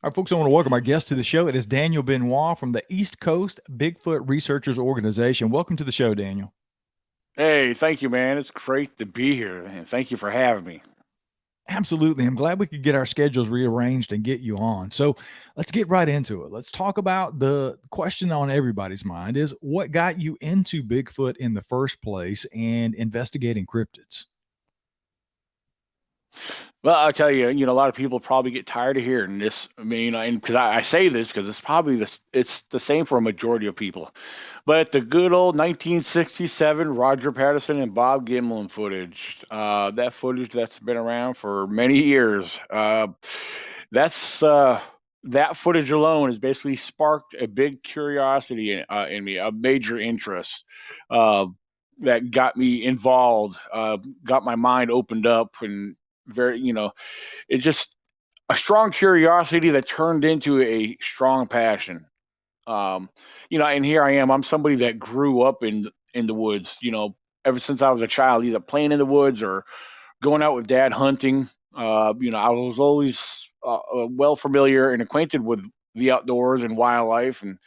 All right, folks, I want to welcome our guest to the show. It is Daniel Benoit from the East Coast Bigfoot Researchers Organization. Welcome to the show, Daniel. Hey, thank you, man. It's great to be here, and thank you for having me. Absolutely. I'm glad we could get our schedules rearranged and get you on. So let's get right into it. Let's talk about the question on everybody's mind is what got you into Bigfoot in the first place and investigating cryptids? Well, I'll tell you, a lot of people probably get tired of hearing this. I mean, and because I say this because it's probably it's the same for a majority of people. But the good old 1967 Roger Patterson and Bob Gimlin footage, that footage that's been around for many years, that's that footage alone has basically sparked a big curiosity in me, a major interest. Uh, that got me involved, got my mind opened up, and very, it just a strong curiosity that turned into a strong passion. Um, and here I am. I'm somebody that grew up in the woods. Ever since I was a child, either playing in the woods or going out with dad hunting. I was always well familiar and acquainted with the outdoors and wildlife, and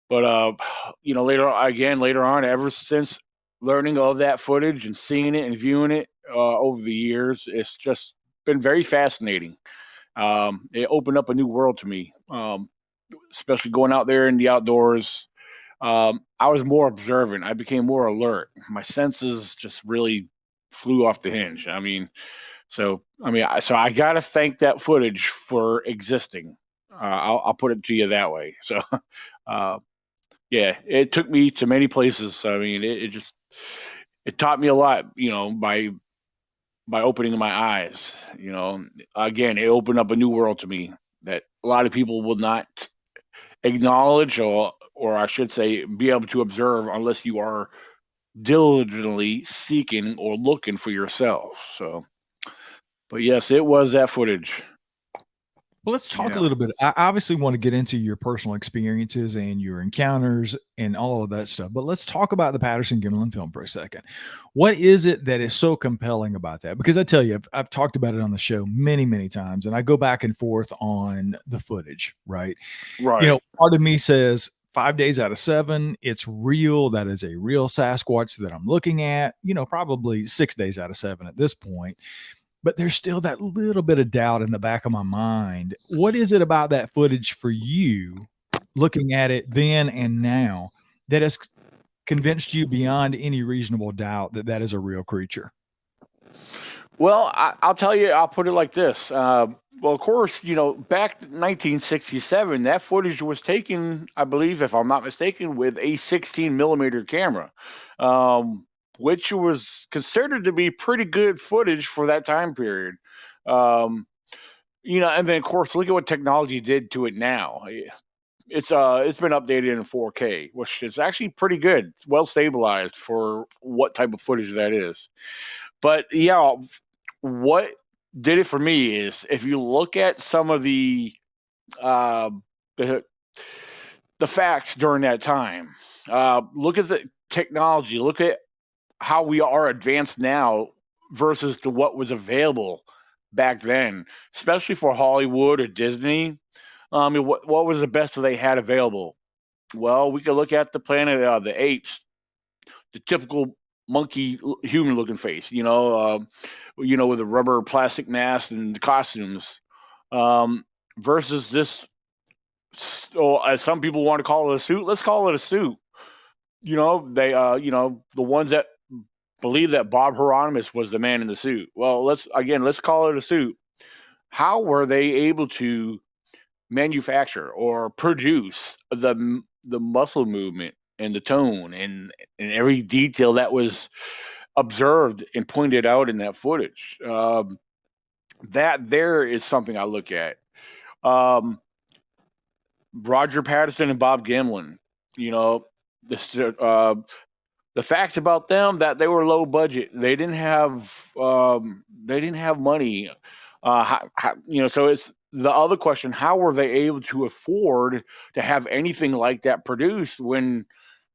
but later on, ever since learning of that footage and seeing it and viewing it over the years, it's just been very fascinating. It opened up a new world to me, especially going out there in the outdoors. I was more observant. I became more alert. My senses just really flew off the hinge. So I gotta thank that footage for existing. I'll put it to you that way. So, uh, yeah, it took me to many places. I mean, it taught me a lot, by opening my eyes. Again, it opened up a new world to me that a lot of people will not acknowledge, or I should say, be able to observe unless you are diligently seeking or looking for yourself. So, but yes, it was that footage. Well, let's talk a Yeah. little bit. I obviously want to get into your personal experiences and your encounters and all of that stuff, but let's talk about the Patterson Gimlin film for a second. What is it that is so compelling about that? Because I tell you, I've talked about it on the show many, many times, and I go back and forth on the footage, right? Right. Part of me says 5 days out of seven, it's real. That is a real Sasquatch that I'm looking at, probably 6 days out of seven at this point, but there's still that little bit of doubt in the back of my mind. What is it about that footage for you, looking at it then and now, that has convinced you beyond any reasonable doubt that that is a real creature? Well, I'll tell you, I'll put it like this. Well, of course, back in 1967, that footage was taken, I believe, if I'm not mistaken, with a 16 millimeter camera, um, which was considered to be pretty good footage for that time period. Um, and then of course, look at what technology did to it now. It's been updated in 4K, which is actually pretty good. It's well stabilized for what type of footage that is. But yeah, what did it for me is if you look at some of uh, the the facts during that time, look at the technology, look at how we are advanced now versus to what was available back then, especially for Hollywood or Disney. What was the best that they had available? Well, we could look at the Planet of the Apes, the typical monkey human looking face, with the rubber plastic mask and the costumes, um, versus this. So, as some people want to call it a suit, let's call it a suit. The ones that believe that Bob Hieronymus was the man in the suit. Well, let's call it a suit. How were they able to manufacture or produce the muscle movement and the tone and every detail that was observed and pointed out in that footage? That there is something I look at. Um, Roger Patterson and Bob Gimlin, you know, this, the facts about them that they were low budget. They didn't have money. So it's the other question: how were they able to afford to have anything like that produced when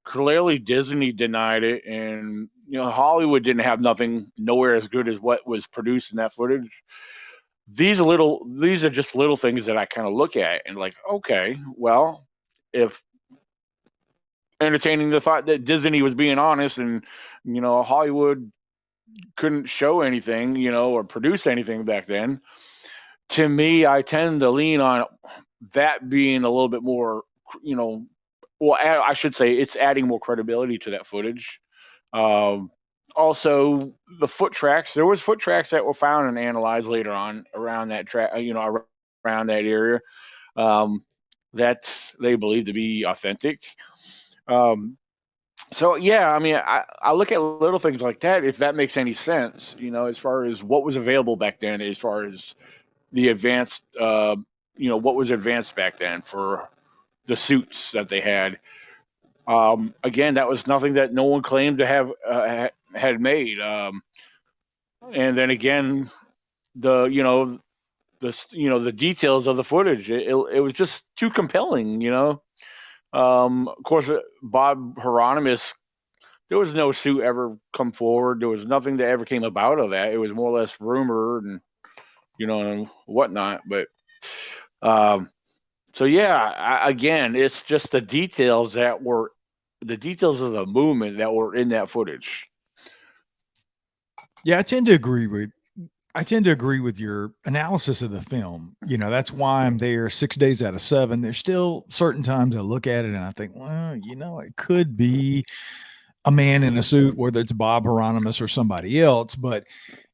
clearly Disney denied it, and Hollywood didn't have nothing, nowhere as good as what was produced in that footage. these are just little things that I kind of look at and like, okay, well, if entertaining the thought that Disney was being honest and Hollywood couldn't show anything, or produce anything back then, to me, I tend to lean on that being a little bit more, well, I should say it's adding more credibility to that footage. Um, Also, the foot tracks. There was foot tracks that were found and analyzed later on around that track, around that area, um, that they believe to be authentic. Um, so yeah, I mean, I look at little things like that if that makes any sense, as far as what was available back then, as far as the advanced, what was advanced back then for the suits that they had. Again, that was nothing that no one claimed to have had made. And then again, the the details of the footage, it was just too compelling. Of course, Bob Hieronymus. There was no suit ever come forward. There was nothing that ever came about of that. It was more or less rumor and and whatnot. But so yeah, again, it's just the details of the movement that were in that footage. Yeah, I tend to agree with your analysis of the film. That's why I'm there 6 days out of 7. There's still certain times I look at it and I think, well, it could be a man in a suit, whether it's Bob Hieronymus or somebody else, but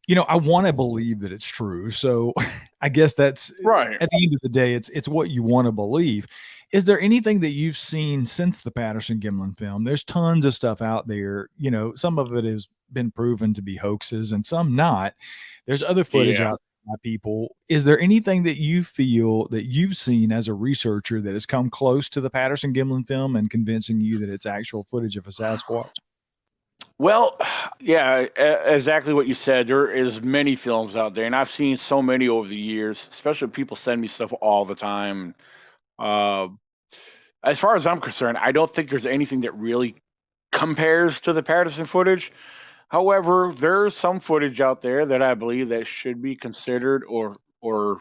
I want to believe that it's true. So I guess that's Right. at the end of the day, it's what you want to believe. Is there anything that you've seen since the Patterson Gimlin film? There's tons of stuff out there. Some of it has been proven to be hoaxes and some not. There's other footage Yeah. out there by people. Is there anything that you feel that you've seen as a researcher that has come close to the Patterson Gimlin film and convincing you that it's actual footage of a Sasquatch? Well, yeah, exactly what you said. There is many films out there, and I've seen so many over the years. Especially people send me stuff all the time. Uh, as far as I'm concerned, I don't think there's anything that really compares to the Patterson footage. However, there's some footage out there that I believe that should be considered or or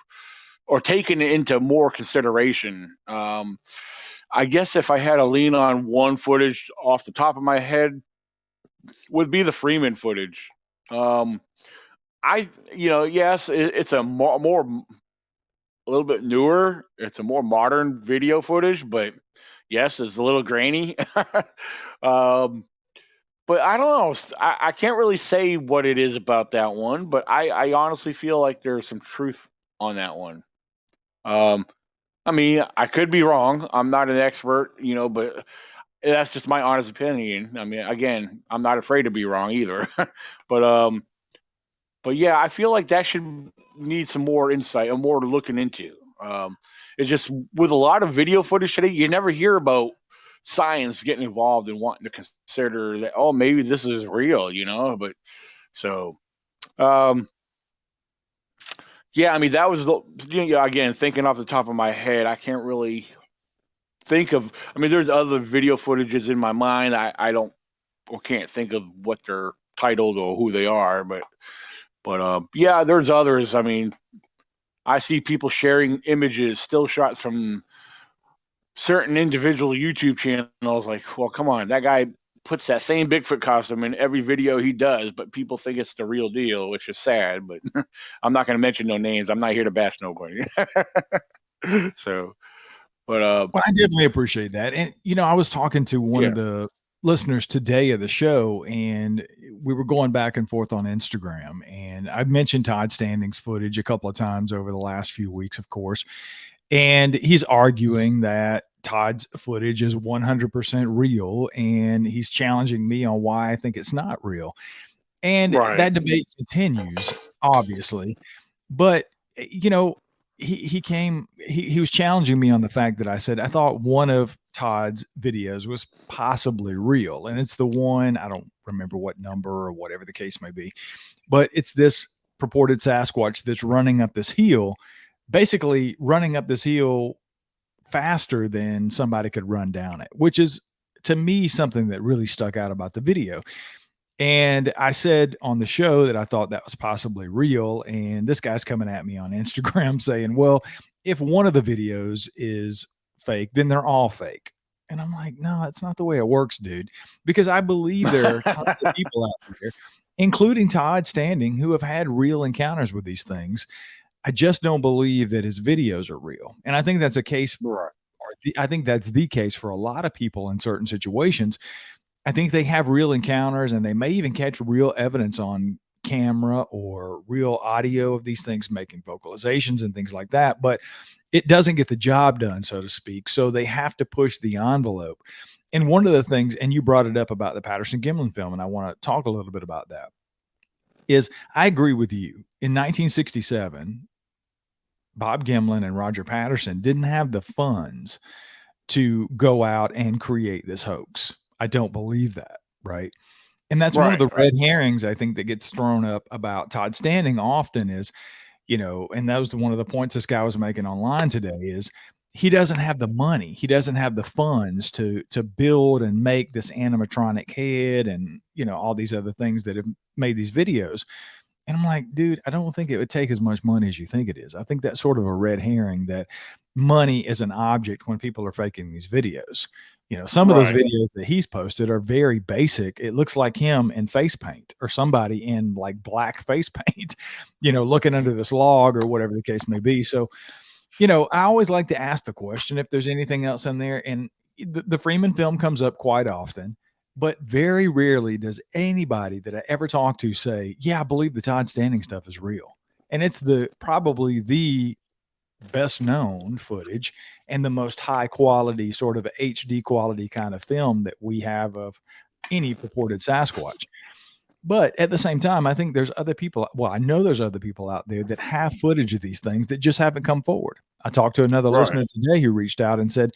taken into more consideration. I guess if I had to lean on one footage off the top of my head, would be the Freeman footage. Um, yes, it's a a little bit newer. It's a more modern video footage, but yes, it's a little grainy. um, but I don't know. I can't really say what it is about that one, but I honestly feel like there's some truth on that one. Um, I mean, I could be wrong. I'm not an expert, but that's just my honest opinion. I mean, again, I'm not afraid to be wrong either. but but yeah, I feel like that should need some more insight and more looking into. It's just with a lot of video footage today, you never hear about science getting involved and wanting to consider that. Oh, maybe this is real, But so, um, yeah, I mean, that was again thinking off the top of my head. I can't really think of. I mean, there's other video footages in my mind. I don't or can't think of what they're titled or who they are, but yeah, there's others. I mean, I see people sharing images, still shots from certain individual YouTube channels. Like, well, come on, that guy puts that same Bigfoot costume in every video he does, but people think it's the real deal, which is sad. But I'm not going to mention no names. I'm not here to bash nobody. So, but Well, I definitely appreciate that. And, I was talking to one yeah, of the listeners today of the show, and we were going back and forth on Instagram. And I've mentioned Todd Standing's footage a couple of times over the last few weeks, of course. And he's arguing that Todd's footage is 100% real. And he's challenging me on why I think it's not real. And right. that debate continues, obviously. But, he was challenging me on the fact that I said I thought one of Todd's videos was possibly real. And it's the one, I don't remember what number or whatever the case may be, but it's this purported Sasquatch that's running up this hill, basically running up this hill faster than somebody could run down it, which is to me something that really stuck out about the video. And I said on the show that I thought that was possibly real. And this guy's coming at me on Instagram saying, well, if one of the videos is fake, then they're all fake. And I'm like, no, that's not the way it works, dude. Because I believe there are tons of people out there, including Todd Standing, who have had real encounters with these things. I just don't believe that his videos are real. And I think that's a case, Right. I think that's the case for a lot of people in certain situations. I think they have real encounters and they may even catch real evidence on camera or real audio of these things making vocalizations and things like that, but it doesn't get the job done, so to speak. So they have to push the envelope. And one of the things, and you brought it up about the Patterson Gimlin film, and I want to talk a little bit about that, is I agree with you. In 1967, Bob Gimlin and Roger Patterson didn't have the funds to go out and create this hoax. I don't believe that, right? And that's one of Right. the Right. red herrings I think that gets thrown up about Todd Standing often is, and that was one of the points this guy was making online today is he doesn't have the money. He doesn't have the funds to build and make this animatronic head and, all these other things that have made these videos. And I'm like, dude, I don't think it would take as much money as you think it is. I think that's sort of a red herring that money is an object when people are faking these videos. Some of those Right. videos that he's posted are very basic. It looks like him in face paint or somebody in like black face paint, looking under this log or whatever the case may be. So, I always like to ask the question if there's anything else in there. And the Freeman film comes up quite often, but very rarely does anybody that I ever talk to say, yeah, I believe the Todd Standing stuff is real. And it's probably the best known footage and the most high quality sort of HD quality kind of film that we have of any purported Sasquatch. But at the same time, I think there's other people. Well, I know there's other people out there that have footage of these things that just haven't come forward. I talked to another Right. listener today who reached out and said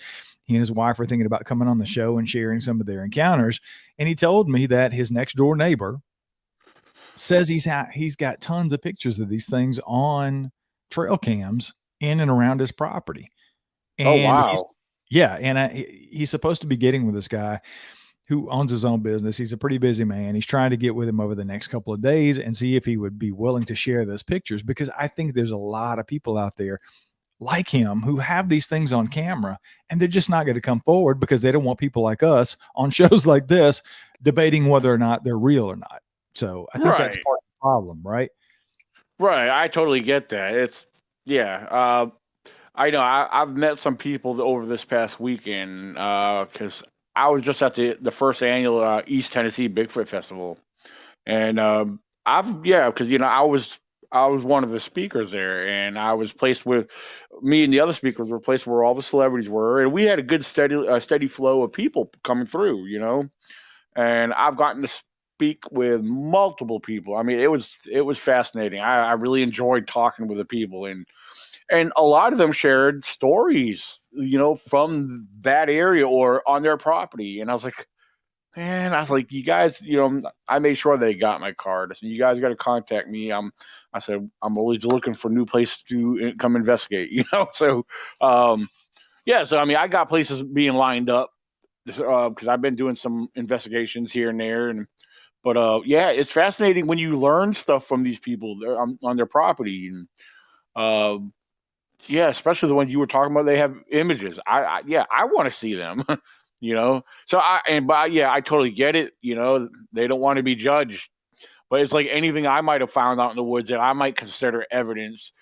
he and his wife are thinking about coming on the show and sharing some of their encounters. And he told me that his next door neighbor says he's got tons of pictures of these things on trail cams in and around his property. Oh, And wow. he's supposed to be getting with this guy who owns his own business. He's a pretty busy man. He's trying to get with him over the next couple of days and see if he would be willing to share those pictures, because I think there's a lot of people out there like him who have these things on camera and they're just not going to come forward because they don't want people like us on shows like this debating whether or not they're real or not. So I think that's Right. part of the problem, right? Right. I totally get that. Yeah. I know I've met some people over this past weekend because I was just at the first annual East Tennessee Bigfoot Festival, and because I was one of the speakers there, and I was placed with me and the other speakers were placed where all the celebrities were, and we had a good steady flow of people coming through, and I've gotten to speak with multiple people. I mean, it was fascinating. I really enjoyed talking with the people, and a lot of them shared stories, from that area or on their property. And I was like, man, you guys, I made sure they got my card. I said, you guys got to contact me. I said, I'm always looking for new places to come investigate, So, yeah. So, I mean, I got places being lined up because I've been doing some investigations here and there. But it's fascinating when you learn stuff from these people on their property. And, uh, yeah, especially the ones you were talking about. They have images. I want to see them. So I totally get it. They don't want to be judged, but it's like anything I might have found out in the woods that I might consider evidence.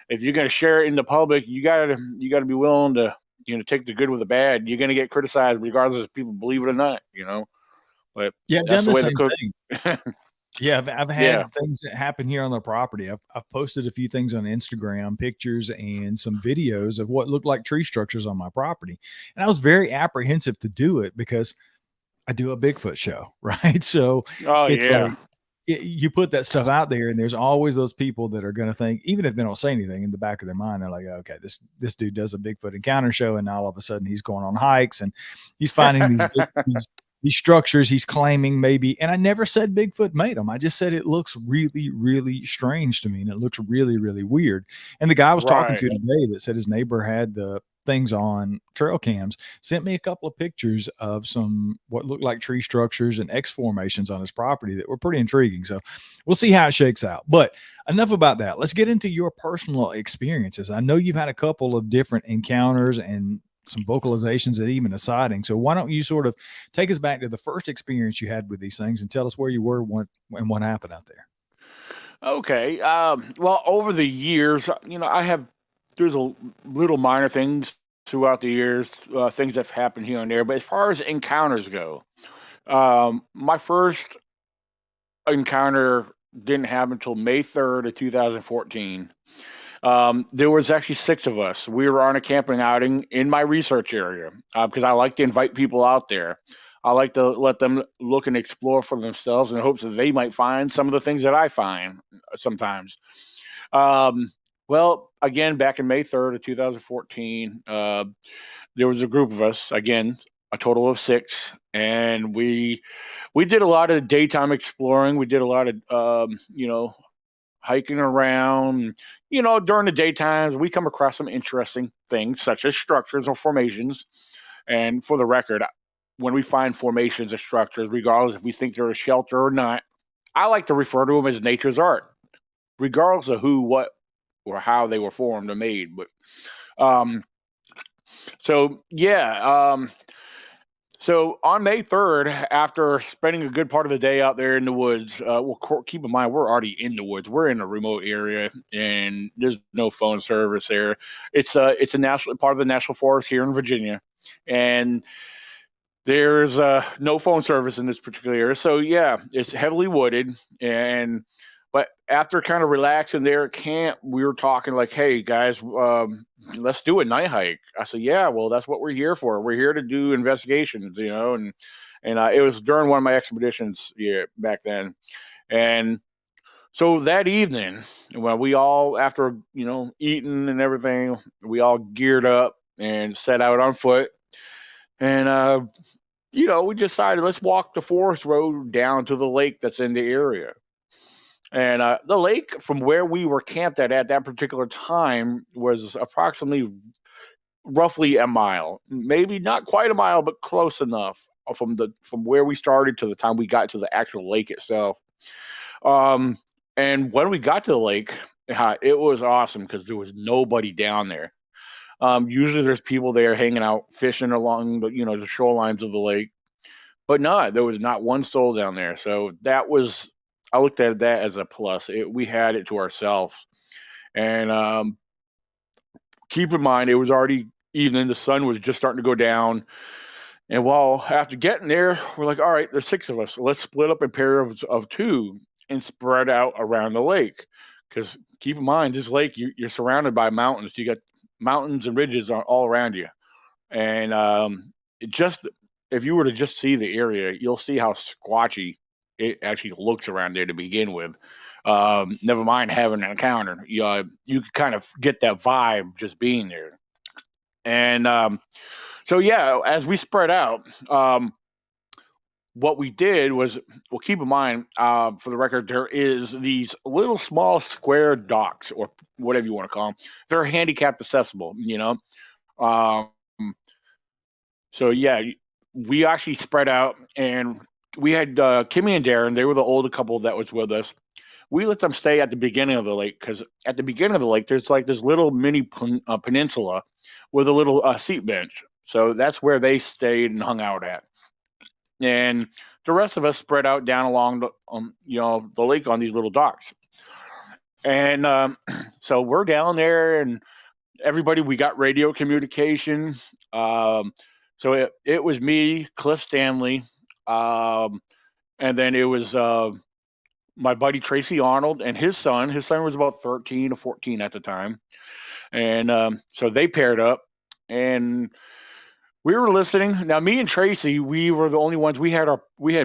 If you're going to share it in the public, you gotta be willing to take the good with the bad. You're going to get criticized regardless if people believe it or not. But Yeah, I've that's done the the way the same cook. thing. Yeah, I've Yeah. had things that happen here on the property. I've posted a few things on Instagram, pictures and some videos of what looked like tree structures on my property. And I was very apprehensive to do it because I do a Bigfoot show, right? So Oh it's yeah. like you put that stuff out there, and there's always those people that are going to think, even if they don't say anything in the back of their mind, they're like, okay, this dude does a Bigfoot encounter show, and now all of a sudden he's going on hikes and he's finding these these structures he's claiming maybe, and I never said Bigfoot made them. I just said it looks really, really strange to me, and it looks really, really weird. And the guy I was talking Right. to today that said his neighbor had the things on trail cams sent me a couple of pictures of some what looked like tree structures and X formations on his property that were pretty intriguing. So we'll see how it shakes out. But enough about that. Let's get into your personal experiences. I know you've had a couple of different encounters and some vocalizations and even a sighting. So why don't you sort of take us back to the first experience you had with these things and tell us where you were and what happened out there? Okay. Well, over the years, there's a little minor things throughout the years, things that have happened here and there. But as far as encounters go, my first encounter didn't happen until May 3rd of 2014. There was actually six of us. We were on a camping outing in my research area because I like to invite people out there. I like to let them look and explore for themselves in hopes that they might find some of the things that I find sometimes. Um, well, again, back in May 3rd of 2014, there was a group of us, again, a total of six, and we did a lot of daytime exploring. We did a lot of hiking around. During the daytimes, we come across some interesting things such as structures or formations. And for the record, when we find formations or structures, regardless if we think they're a shelter or not, I like to refer to them as nature's art, regardless of who, what, or how they were formed or made. But um, so yeah, so on May 3rd, after spending a good part of the day out there in the woods, well, keep in mind we're already in the woods. We're in a remote area, and there's no phone service there. It's a national part of the national forest here in Virginia, and there's no phone service in this particular area. So yeah, it's heavily wooded, and but after kind of relaxing there at camp, we were talking like, "Hey guys, let's do a night hike." I said, "Yeah, well, that's what we're here for. We're here to do investigations, and it was during one of my expeditions, yeah, back then. And so that evening, when we all, after eating and everything, we all geared up and set out on foot, and we decided let's walk the forest road down to the lake that's in the area. And the lake from where we were camped at that particular time was approximately roughly a mile, maybe not quite a mile, but close enough from where we started to the time we got to the actual lake itself. Um, and when we got to the lake, it was awesome because there was nobody down there. Usually there's people there hanging out, fishing along the shorelines of the lake, but no, there was not one soul down there. So I looked at that as a plus. We had it to ourselves. And keep in mind, it was already evening. The sun was just starting to go down. And while after getting there, we're like, all right, there's six of us. So let's split up in pairs of two and spread out around the lake. Because keep in mind, this lake, you're surrounded by mountains. You got mountains and ridges all around you. And if you were to just see the area, you'll see how squatchy it actually looks around there to begin with. Never mind having an encounter. You could kind of get that vibe just being there. And so yeah, as we spread out, what we did was, well, keep in mind, for the record, there is these little small square docks or whatever you want to call them. They're handicapped accessible. Um, so yeah, we actually spread out, and we had Kimmy and Darren. They were the older couple that was with us. We let them stay at the beginning of the lake because at the beginning of the lake, there's like this little mini peninsula with a little seat bench. So that's where they stayed and hung out at. And the rest of us spread out down along the lake on these little docks. And so we're down there, and everybody, we got radio communication. So it was me, Cliff Stanley, and then it was my buddy Tracy Arnold and his son. His son was about 13 or 14 at the time. And so they paired up, and we were listening. Now, me and Tracy, we were the only ones. We had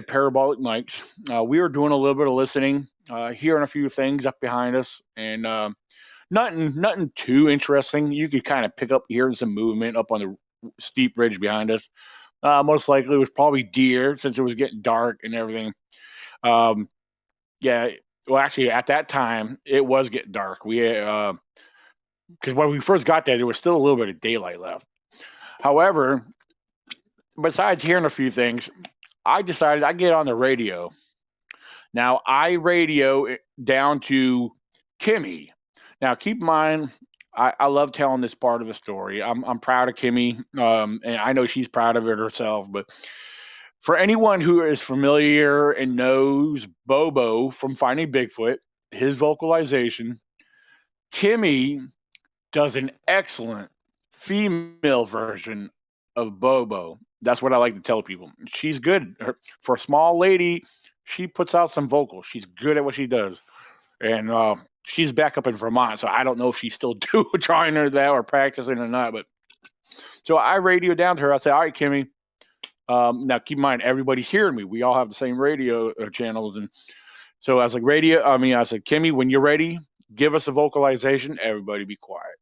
parabolic mics. We were doing a little bit of listening, hearing a few things up behind us, and nothing too interesting. You could kind of pick up hearing some movement up on the steep ridge behind us, Most likely it was probably deer since it was getting dark and everything. Um, yeah, well, actually, at that time it was getting dark. Because when we first got there was still a little bit of daylight left. However, besides hearing a few things, I decided I'd get on the radio. Now I radio it down to Kimmy. Now keep in mind, I love telling this part of the story. I'm proud of Kimmy, and I know she's proud of it herself. But for anyone who is familiar and knows Bobo from Finding Bigfoot, his vocalization, Kimmy does an excellent female version of Bobo. That's what I like to tell people. She's good. For a small lady, she puts out some vocals. She's good at what she does. And she's back up in Vermont, so I don't know if she's still trying her that or practicing or not. But so I radioed down to her. I said, "All right, Kimmy. Now keep in mind, everybody's hearing me. We all have the same radio channels." And so I was like, I said, "Kimmy, when you're ready, give us a vocalization. Everybody be quiet."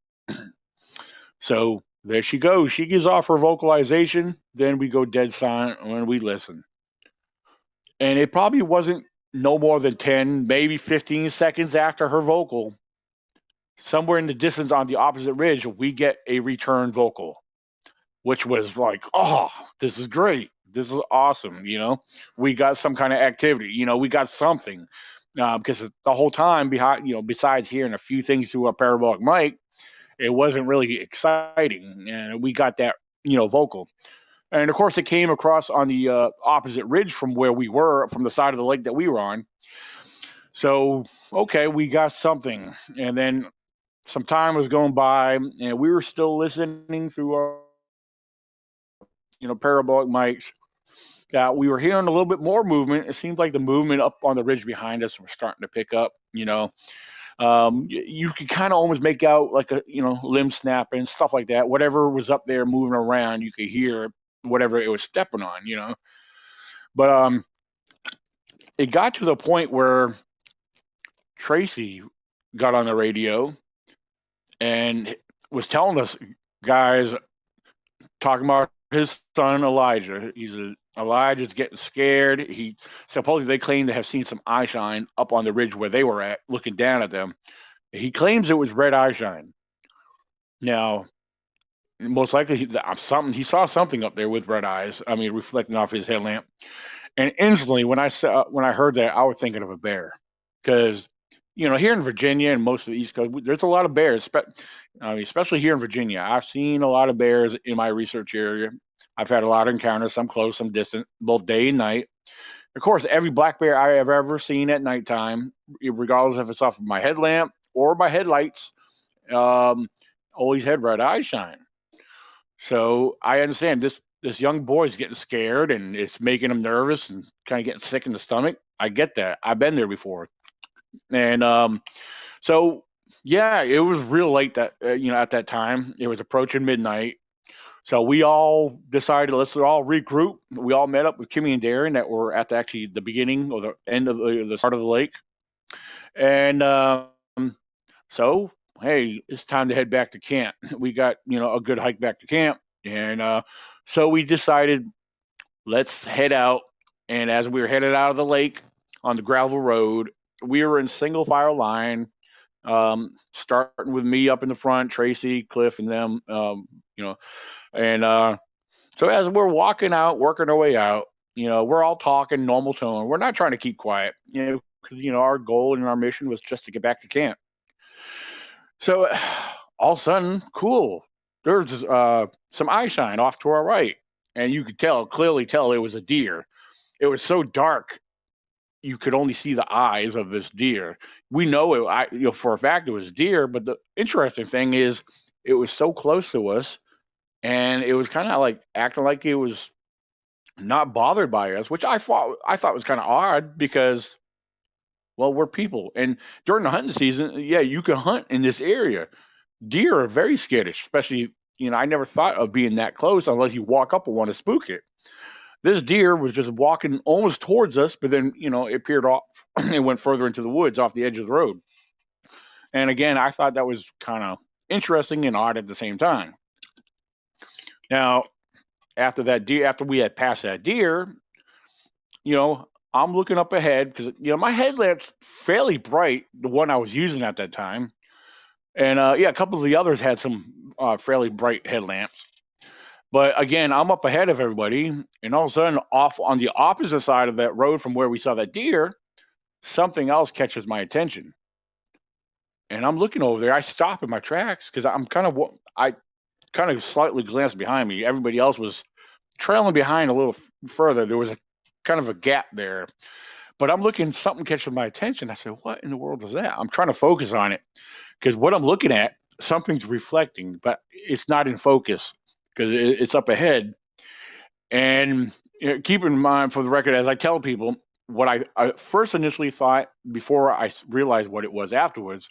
So there she goes. She gives off her vocalization. Then we go dead silent when we listen. And it probably wasn't no more than 10, maybe 15 seconds after her vocal. Somewhere in the distance on the opposite ridge, we get a return vocal, which was like, oh, this is great. This is awesome. We got some kind of activity. We got something. Because the whole time besides hearing a few things through a parabolic mic, it wasn't really exciting. And we got that, vocal. And of course, it came across on the opposite ridge from where we were, from the side of the lake that we were on. So, okay, we got something. And then some time was going by, and we were still listening through our, parabolic mics. We were hearing a little bit more movement. It seemed like the movement up on the ridge behind us was starting to pick up. You could kind of almost make out like a limb snapping, stuff like that. Whatever was up there moving around, you could hear whatever it was stepping on. But it got to the point where Tracy got on the radio and was telling us, guys, talking about his son Elijah. Elijah's getting scared. He supposedly, they claim to have seen some eye shine up on the ridge where they were at, looking down at them. He claims it was red eye shine. Now, most likely he saw something up there with red eyes. I mean, reflecting off his headlamp. And instantly, when I heard that, I was thinking of a bear, because here in Virginia and most of the East Coast, there's a lot of bears. Especially here in Virginia, I've seen a lot of bears in my research area. I've had a lot of encounters, some close, some distant, both day and night. Of course, every black bear I have ever seen at nighttime, regardless if it's off of my headlamp or my headlights, always had red eye shine. So I understand this young boy's getting scared and it's making him nervous and kind of getting sick in the stomach. I get that. I've been there before. And so, yeah, it was real late that, at that time. It was approaching midnight. So we all decided, let's all regroup. We all met up with Kimmy and Darren that were at the beginning or the end of the start of the lake. And so, hey, it's time to head back to camp. We got, a good hike back to camp. And so we decided, let's head out. And as we were headed out of the lake on the gravel road, we were in single file line, starting with me up in the front, Tracy, Cliff, and them, And so as we're walking out, working our way out, we're all talking normal tone. We're not trying to keep quiet, because, our goal and our mission was just to get back to camp. So all of a sudden, cool, there's some eye shine off to our right. And you could clearly tell it was a deer. It was so dark, you could only see the eyes of this deer. We know it, for a fact it was deer, but the interesting thing is it was so close to us, and it was kind of like acting like it was not bothered by us, which I thought was kind of odd because, well, we're people. And during the hunting season, yeah, you can hunt in this area. Deer are very skittish, especially, I never thought of being that close unless you walk up and want to spook it. This deer was just walking almost towards us, but then, it peered off and went further into the woods off the edge of the road. And again, I thought that was kind of interesting and odd at the same time. Now, after that deer, after we had passed that deer, I'm looking up ahead because my headlamp's fairly bright, the one I was using at that time, and a couple of the others had some fairly bright headlamps. But again, I'm up ahead of everybody, and all of a sudden, off on the opposite side of that road from where we saw that deer, something else catches my attention. And I'm looking over there. I stop in my tracks because I kind of slightly glanced behind me. Everybody else was trailing behind a little further. There was a kind of a gap there. But I'm looking, something catches my attention. I said, what in the world is that? I'm trying to focus on it because what I'm looking at, something's reflecting, but it's not in focus because it's up ahead. And keep in mind, for the record, as I tell people, what I first initially thought before I realized what it was afterwards,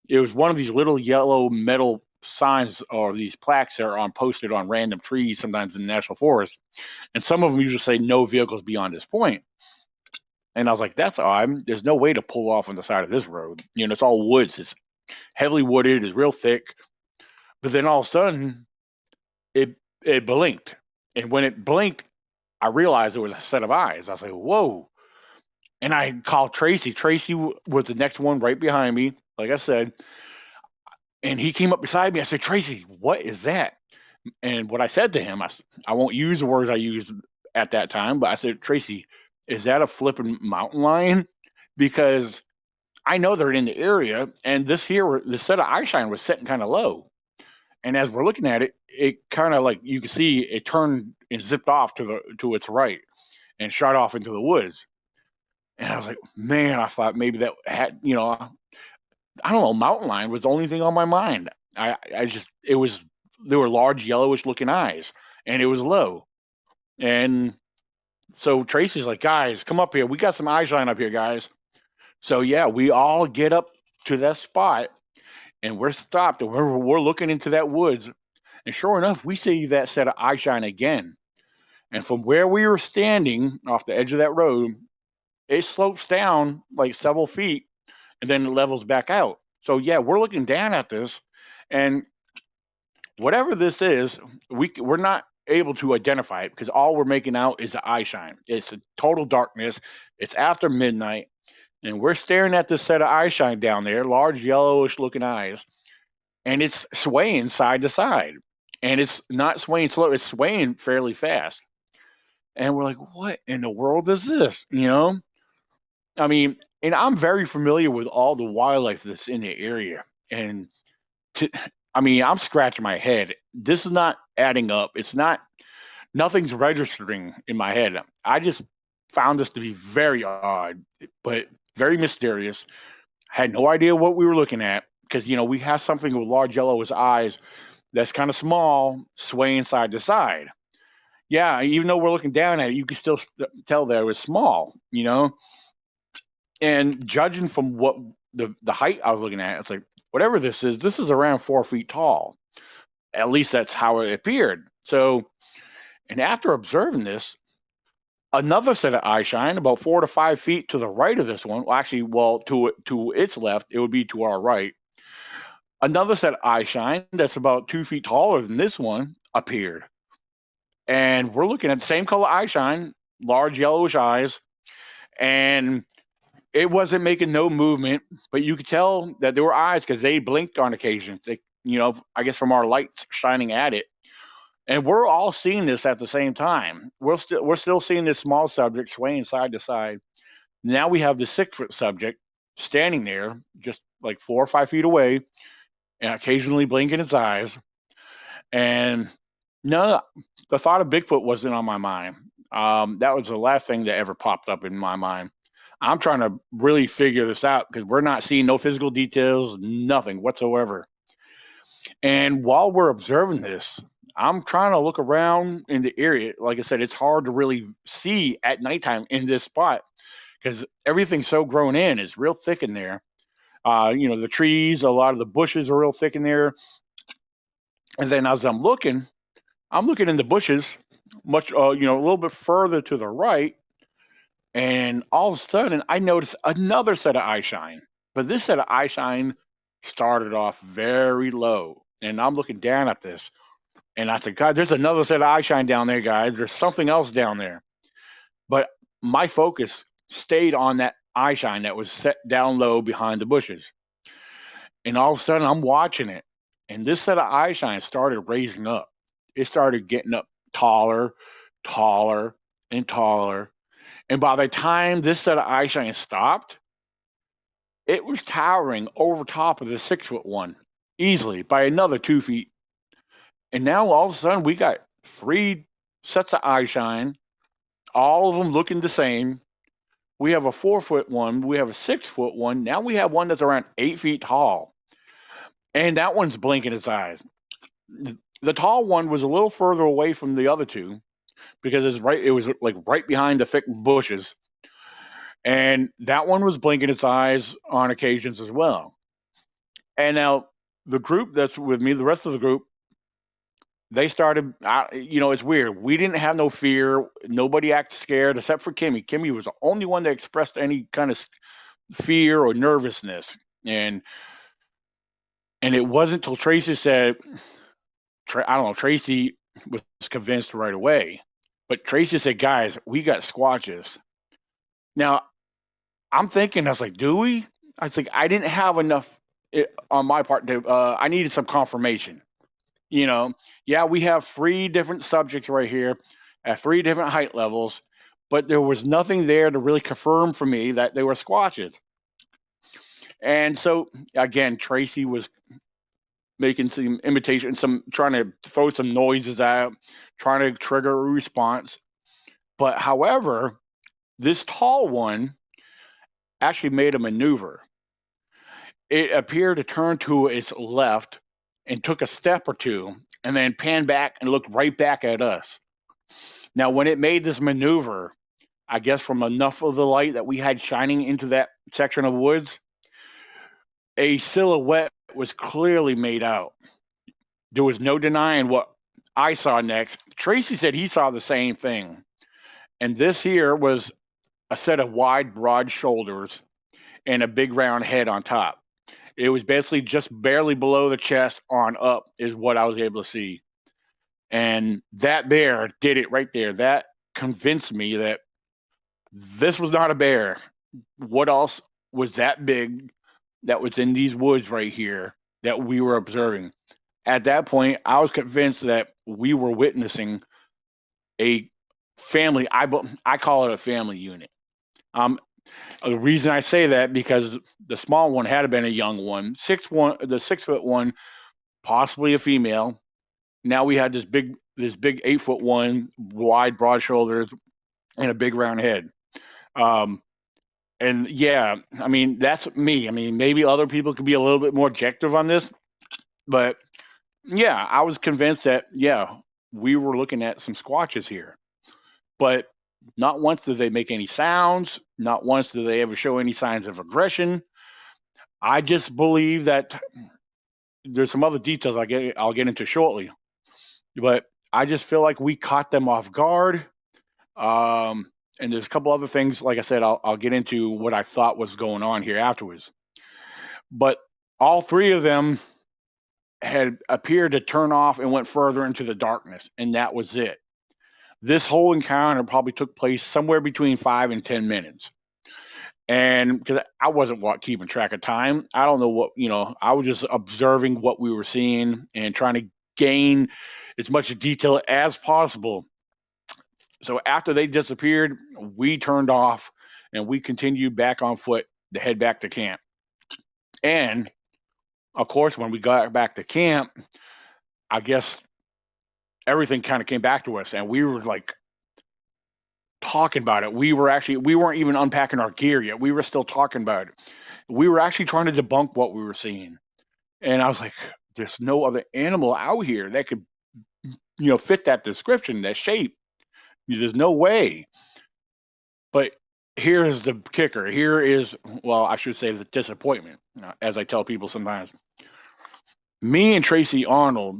it was one of these little yellow metal signs or these plaques that are posted on random trees, sometimes in the national forest. And some of them usually say no vehicles beyond this point. And I was like, that's odd. There's no way to pull off on the side of this road. It's all woods. It's heavily wooded. It's real thick. But then all of a sudden, it blinked. And when it blinked, I realized it was a set of eyes. I was like, whoa. And I called Tracy. Tracy was the next one right behind me, like I said. And he came up beside me. I said, Tracy, what is that? And what I said to him, I won't use the words I used at that time, but I said, Tracy, is that a flipping mountain lion? Because I know they're in the area, and the set of eye shine was sitting kind of low. And as we're looking at it, it kind of like you can see it turned and zipped off to its right and shot off into the woods. And I was like, man, I thought maybe that had, I don't know, mountain lion was the only thing on my mind. There were large yellowish looking eyes, and it was low. And so Tracy's like, guys, come up here. We got some eye shine up here, guys. So yeah, we all get up to that spot, and we're stopped, and we're looking into that woods. And sure enough, we see that set of eye shine again. And from where we were standing off the edge of that road, it slopes down like several feet, and then it levels back out. So yeah, we're looking down at this, and whatever this is, we're not able to identify it because all we're making out is the eye shine. It's a total darkness. It's after midnight, and we're staring at this set of eye shine down there, large yellowish looking eyes, and it's swaying side to side. And it's not swaying slow, it's swaying fairly fast. And we're like, what in the world is this? I mean, and I'm very familiar with all the wildlife that's in the area. And I'm scratching my head. This is not adding up. Nothing's registering in my head. I just found this to be very odd, but very mysterious. Had no idea what we were looking at because, we have something with large yellowish eyes that's kind of small, swaying side to side. Yeah, even though we're looking down at it, you can still tell that it was small, And judging from what the height I was looking at, it's like, whatever this is around 4 feet tall. At least that's how it appeared. So, and after observing this, another set of eye shine about 4 to 5 feet to the right of this one, to its left, it would be to our right. Another set of eye shine that's about 2 feet taller than this one appeared. And we're looking at the same color eye shine, large yellowish eyes, and it wasn't making no movement, but you could tell that there were eyes because they blinked on occasion. They, I guess from our lights shining at it. And we're all seeing this at the same time. We're still seeing this small subject swaying side to side. Now we have the 6-foot subject standing there, just like 4 or 5 feet away, and occasionally blinking its eyes. And no, the thought of Bigfoot wasn't on my mind. That was the last thing that ever popped up in my mind. I'm trying to really figure this out because we're not seeing no physical details, nothing whatsoever. And while we're observing this, I'm trying to look around in the area. Like I said, it's hard to really see at nighttime in this spot because everything's so grown in. It's real thick in there. The trees, a lot of the bushes are real thick in there. And then as I'm looking in the bushes, much, a little bit further to the right. And all of a sudden, I noticed another set of eye shine. But this set of eye shine started off very low. And I'm looking down at this. And I said, God, there's another set of eye shine down there, guys. There's something else down there. But my focus stayed on that eye shine that was set down low behind the bushes. And all of a sudden, I'm watching it. And this set of eye shine started raising up. It started getting up taller, taller, and taller. And by the time this set of eye shine stopped, it was towering over top of the 6-foot one easily by another 2 feet. And now all of a sudden, we got 3 sets of eye shine, all of them looking the same. We have a 4-foot one, we have a 6-foot one. Now we have one that's around 8 feet tall. And that one's blinking its eyes. The tall one was a little further away from the other two because it was like right behind the thick bushes. And that one was blinking its eyes on occasions as well. And now the group that's with me, the rest of the group, they started, it's weird. We didn't have no fear. Nobody acted scared except for Kimmy. Kimmy was the only one that expressed any kind of fear or nervousness. And it wasn't until Tracy said, I don't know, Tracy was convinced right away. But Tracy said, guys, we got squatches. Now, I'm thinking, I was like, do we? I was like, I didn't have enough on my part. I needed some confirmation. Yeah, we have 3 different subjects right here at 3 different height levels, but there was nothing there to really confirm for me that they were squatches. And so, again, Tracy was making some imitation, trying to throw some noises out, trying to trigger a response. But however, this tall one actually made a maneuver. It appeared to turn to its left and took a step or two and then panned back and looked right back at us. Now, when it made this maneuver, I guess from enough of the light that we had shining into that section of woods, a silhouette was clearly made out. There was no denying what I saw next. Tracy said he saw the same thing. And this here was a set of wide, broad shoulders and a big round head on top. It was basically just barely below the chest on up is what I was able to see. And that bear did it right there. That convinced me that this was not a bear. What else was that big that was in these woods right here that we were observing? At that point, I was convinced that we were witnessing a family. I call it a family unit. The reason I say that because the small one had been a young one, the 6-foot one, possibly a female. Now we had this big 8-foot one, wide, broad shoulders, and a big round head. And yeah, I mean that's me. I mean maybe other people could be a little bit more objective on this, but yeah, I was convinced that we were looking at some squatches here, but not once did they make any sounds. Not once did they ever show any signs of aggression. I just believe that there's some other details I'll get into shortly, but I just feel like we caught them off guard. And there's a couple other things, like I said, I'll get into what I thought was going on here afterwards. But all 3 of them had appeared to turn off and went further into the darkness, and that was it. This whole encounter probably took place somewhere between 5 and 10 minutes. And because I wasn't keeping track of time, I don't know what, I was just observing what we were seeing and trying to gain as much detail as possible. So after they disappeared, we turned off and we continued back on foot to head back to camp. And of course, when we got back to camp, I guess everything kind of came back to us and we were like talking about it. We weren't even unpacking our gear yet. We were still talking about it. We were actually trying to debunk what we were seeing. And I was like, there's no other animal out here that could, fit that description, that shape. There's no way. But here is the kicker. Here is, I should say the disappointment, as I tell people sometimes. Me and Tracy Arnold,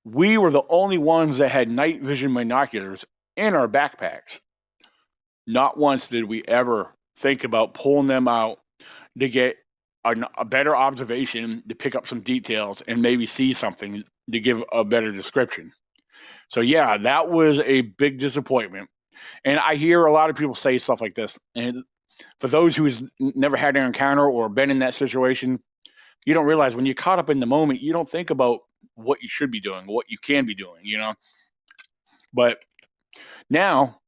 we were the only ones that had night vision binoculars in our backpacks. Not once did we ever think about pulling them out to get a better observation, to pick up some details and maybe see something to give a better description. So yeah, that was a big disappointment. And I hear a lot of people say stuff like this. And for those who's never had an encounter or been in that situation, you don't realize when you're caught up in the moment, you don't think about what you should be doing, what you can be doing, you know. But now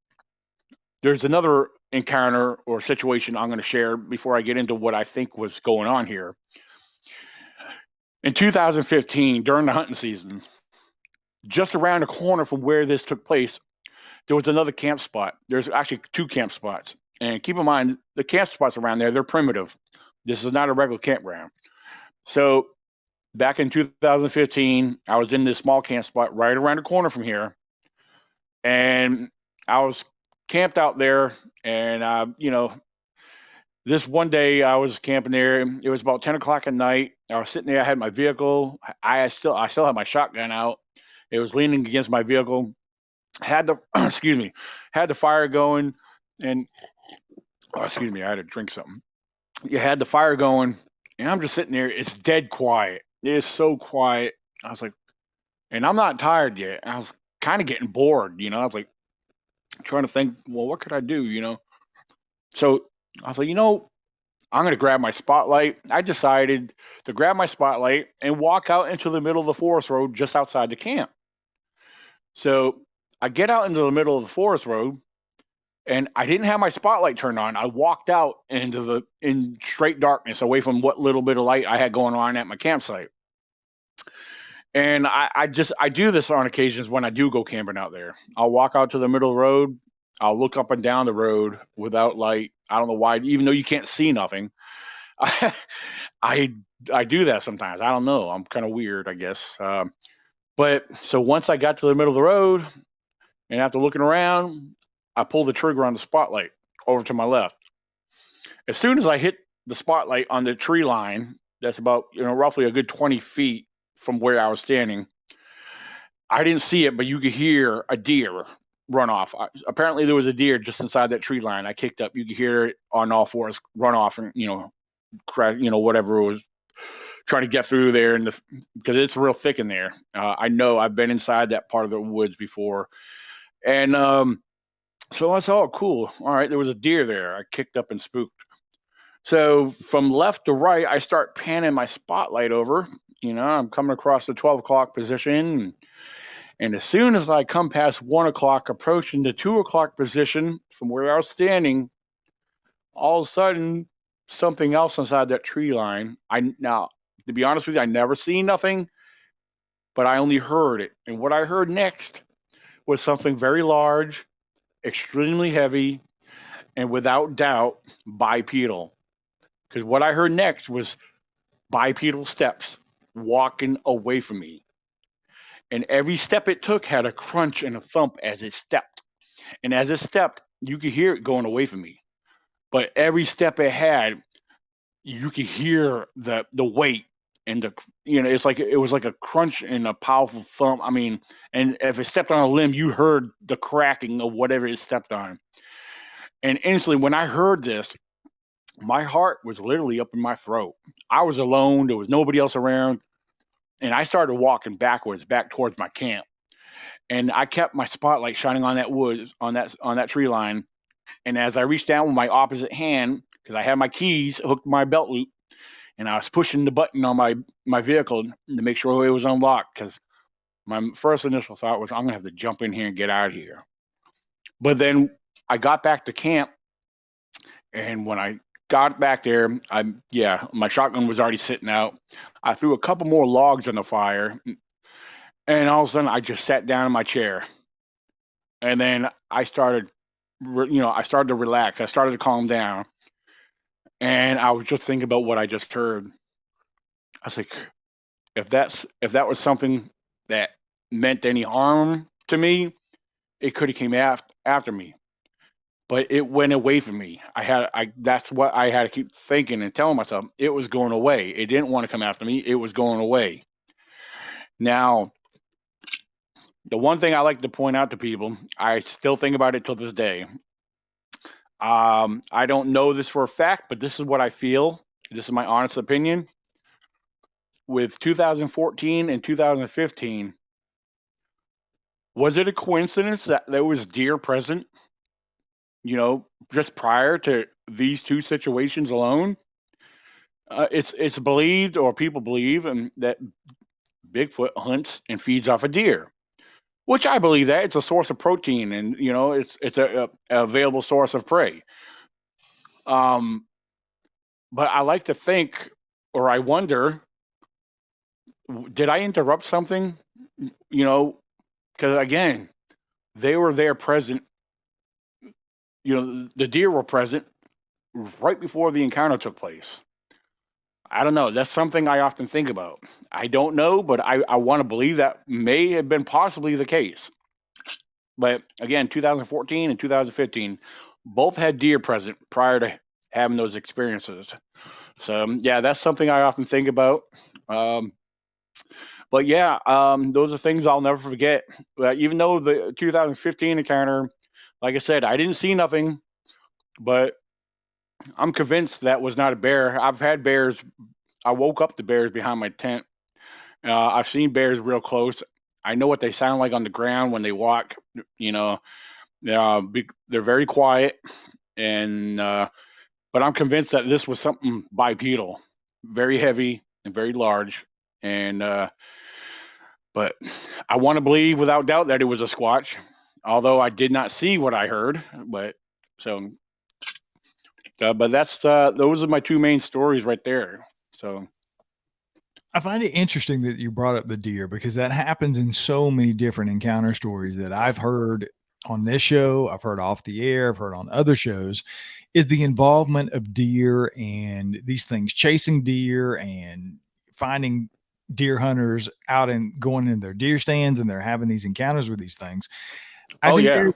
there's another encounter or situation I'm going to share before I get into what I think was going on here. In 2015, during the hunting season, just around the corner from where this took place, there was another camp spot. There's actually two camp spots. And keep in mind, the camp spots around there, they're primitive. This is not a regular campground. So back in 2015, I was in this small camp spot right around the corner from here. And I was camped out there. And, this one day I was camping there. It was about 10 o'clock at night. I was sitting there. I had my vehicle. I still had my shotgun out. It was leaning against my vehicle. Had the had the fire going, and I had to drink something. You had the fire going, and I'm just sitting there. It's dead quiet. It is so quiet. I was like, and I'm not tired yet. I was kind of getting bored, I was like trying to think, well, what could I do, So I was like, I'm going to grab my spotlight. I decided to grab my spotlight and walk out into the middle of the forest road just outside the camp. So I get out into the middle of the forest road, and I didn't have my spotlight turned on. I walked out in straight darkness, away from what little bit of light I had going on at my campsite. And I do this on occasions when I do go camping out there. I'll walk out to the middle of the road. I'll look up and down the road without light. I don't know why, even though you can't see nothing. I do that sometimes. I don't know. I'm kind of weird, I guess. But so once I got to the middle of the road, and after looking around, I pulled the trigger on the spotlight over to my left. As soon as I hit the spotlight on the tree line, that's about roughly a good 20 feet from where I was standing, I didn't see it, but you could hear a deer run off. Apparently, there was a deer just inside that tree line. I kicked up. You could hear it on all fours run off and crash, whatever it was, trying to get through there, and because it's real thick in there. I know I've been inside that part of the woods before, and so I said, "Oh, cool! All right, there was a deer there." I kicked up and spooked. So from left to right, I start panning my spotlight over. I'm coming across the 12 o'clock position. And as soon as I come past 1 o'clock, approaching the 2 o'clock position from where I was standing, all of a sudden, something else inside that tree line. Now, to be honest with you, I never seen nothing, but I only heard it. And what I heard next was something very large, extremely heavy, and without doubt, bipedal. Because what I heard next was bipedal steps walking away from me. And every step it took had a crunch and a thump as it stepped. And as it stepped, you could hear it going away from me. But every step it had, you could hear the weight and it's like it was like a crunch and a powerful thump. I mean, and if it stepped on a limb, you heard the cracking of whatever it stepped on. And instantly, when I heard this, my heart was literally up in my throat. I was alone. There was nobody else around. And I started walking backwards, back towards my camp. And I kept my spotlight shining on that wood, on that tree line. And as I reached down with my opposite hand, because I had my keys hooked to my belt loop, and I was pushing the button on my vehicle to make sure it was unlocked, because my first initial thought was, I'm going to have to jump in here and get out of here. But then I got back to camp, and when I got back there, my shotgun was already sitting out. I threw a couple more logs on the fire, and all of a sudden I just sat down in my chair. And then I started to relax. I started to calm down. And I was just thinking about what I just heard. I was like, if that was something that meant any harm to me, it could have came after me. But it went away from me. That's what I had to keep thinking and telling myself. It was going away. It didn't want to come after me. It was going away. Now, the one thing I like to point out to people, I still think about it till this day. I don't know this for a fact, but this is what I feel. This is my honest opinion. With 2014 and 2015, Was it a coincidence that there was deer present, just prior to these two situations alone? It's believed, or people believe, that Bigfoot hunts and feeds off of deer, which I believe that it's a source of protein, and it's a available source of prey. Um, but I like to think, or I wonder, did I interrupt something? You know, because again, they were there present. The deer were present right before the encounter took place. I don't know. That's something I often think about. I don't know, but I want to believe that may have been possibly the case. But again, 2014 and 2015 both had deer present prior to having those experiences. So yeah, that's something I often think about. Um, but yeah, those are things I'll never forget. Even though the 2015 encounter, like I said, I didn't see nothing, but I'm convinced that was not a bear. I've had bears. I woke up to bears behind my tent. I've seen bears real close. I know what they sound like on the ground when they walk. You know, they're very quiet, and but I'm convinced that this was something bipedal, very heavy and very large. And but I want to believe without doubt that it was a squatch, although I did not see what I heard. But so, but that's those are my two main stories right there. So I find it interesting that you brought up the deer because that happens in so many different encounter stories that I've heard on this show, I've heard off the air, I've heard on other shows, is the involvement of deer and these things chasing deer and finding deer hunters out and going in their deer stands and they're having these encounters with these things. I oh think yeah, there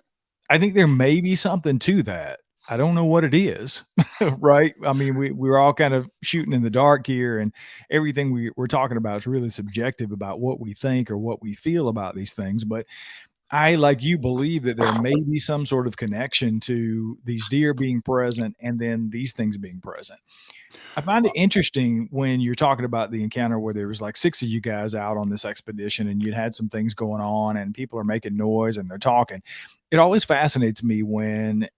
I think there may be something to that. I don't know what it is, right? I mean, we're all kind of shooting in the dark here, and everything we're talking about is really subjective about what we think or what we feel about these things. But I, like you, believe that there may be some sort of connection to these deer being present and then these things being present. I find it interesting when you're talking about the encounter where there was like 6 of you guys out on this expedition and you'd had some things going on and people are making noise and they're talking. It always fascinates me when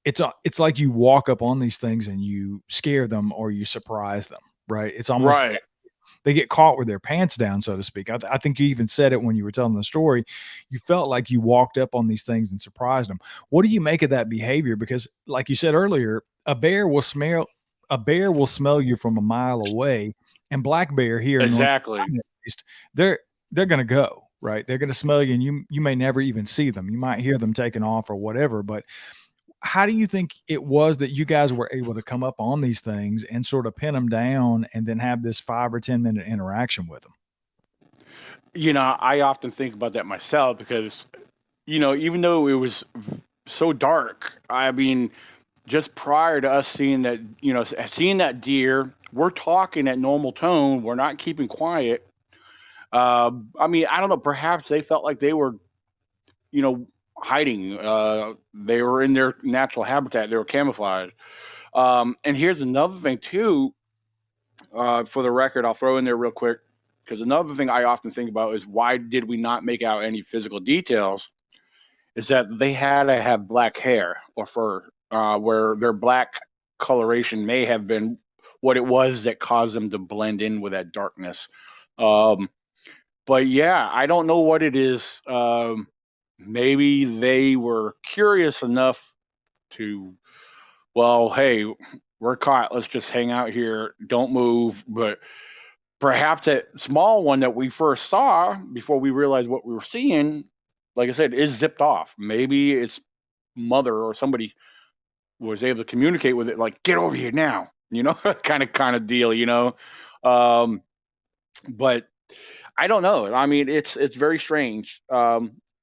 it's like you walk up on these things and you scare them or you surprise them, right? It's almost right. they get caught with their pants down, so to speak. I think you even said it when you were telling the story. You felt like you walked up on these things and surprised them. What do you make of that behavior? Because, like you said earlier, a bear will smell you from a mile away, and black bear here in North Exactly. Carolina, at least, they're going to go right. They're going to smell you, and you may never even see them. You might hear them taking off or whatever, but how do you think it was that you guys were able to come up on these things and sort of pin them down and then have this 5 or 10-minute interaction with them? I often think about that myself because even though it was so dark, I mean, just prior to us seeing that, seeing that deer, we're talking at normal tone. We're not keeping quiet. I mean, I don't know. Perhaps they felt like they were, you know, hiding. They were in their natural habitat. They were camouflaged. And here's another thing too. For the record, I'll throw in there real quick because another thing I often think about is why did we not make out any physical details? Is that they had to have black hair or fur, where their black coloration may have been what it was that caused them to blend in with that darkness. Um, but yeah, I don't know what it is. Maybe they were curious enough to, well, hey, we're caught. Let's just hang out here. Don't move. But perhaps that small one that we first saw before we realized what we were seeing, like I said, is zipped off. Maybe its mother or somebody was able to communicate with it, like, get over here now, kind of deal, Um, but I don't know. I mean, it's very strange.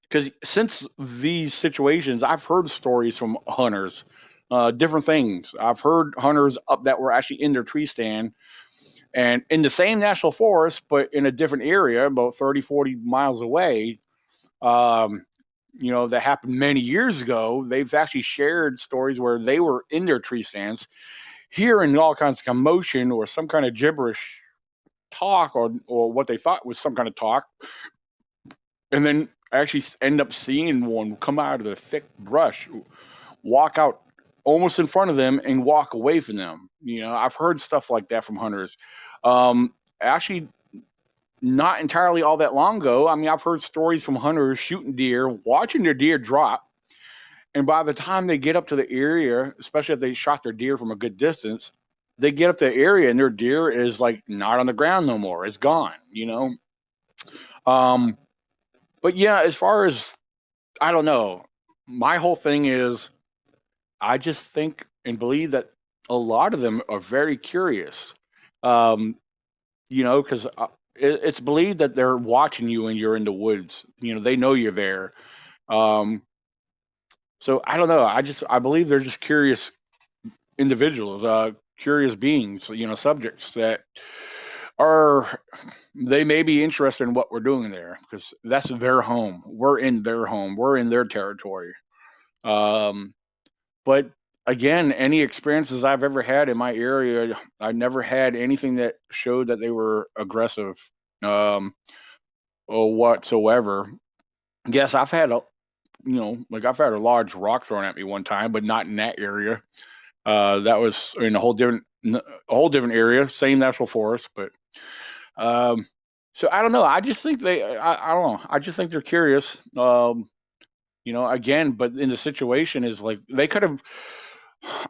Because since these situations, I've heard stories from hunters, different things. I've heard hunters up that were actually in their tree stand and in the same national forest, but in a different area, about 30, 40 miles away. Um, that happened many years ago. They've actually shared stories where they were in their tree stands, hearing all kinds of commotion or some kind of gibberish talk or what they thought was some kind of talk. And then actually end up seeing one come out of the thick brush, walk out almost in front of them and walk away from them. I've heard stuff like that from hunters. Actually, not entirely all that long ago. I mean, I've heard stories from hunters shooting deer, watching their deer drop, and by the time they get up to the area, especially if they shot their deer from a good distance, they get up to the area and their deer is like not on the ground no more. It's gone. Um, but yeah, as far as I don't know, my whole thing is I just think and believe that a lot of them are very curious. Um, because it's believed that they're watching you when you're in the woods. They know you're there. Um, so I don't know. I believe they're just curious individuals, curious beings. Subjects that are they may be interested in what we're doing there because that's their home. We're in their home. We're in their territory. Um, but again, any experiences I've ever had in my area, I never had anything that showed that they were aggressive, um, or whatsoever. Yes, like I've had a large rock thrown at me one time, but not in that area. That was in a whole different area, same national forest, but um, so I don't know. I just think I don't know. I just think they're curious. Again, but in the situation is like they could have.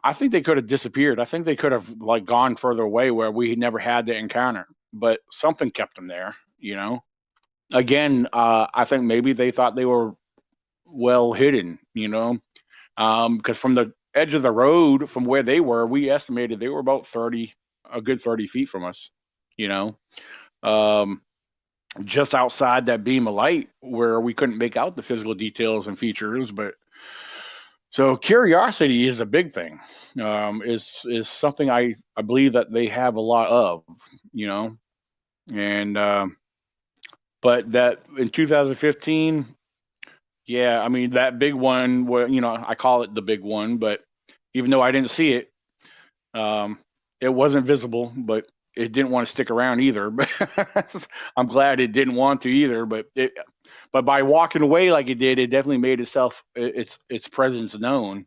I think they could have disappeared. I think they could have like gone further away where we never had the encounter, but something kept them there. Again, I think maybe they thought they were well hidden. Because from the edge of the road from where they were, we estimated they were about a good 30 feet from us. You know, um, just outside that beam of light where we couldn't make out the physical details and features, but so curiosity is a big thing. Is something I believe that they have a lot of, you know, and but that in 2015, yeah, I mean that big one. Where I call it the big one, but even though I didn't see it, um, it wasn't visible, but it didn't want to stick around either. But I'm glad it didn't want to either. But by walking away like it did, it definitely made its presence known.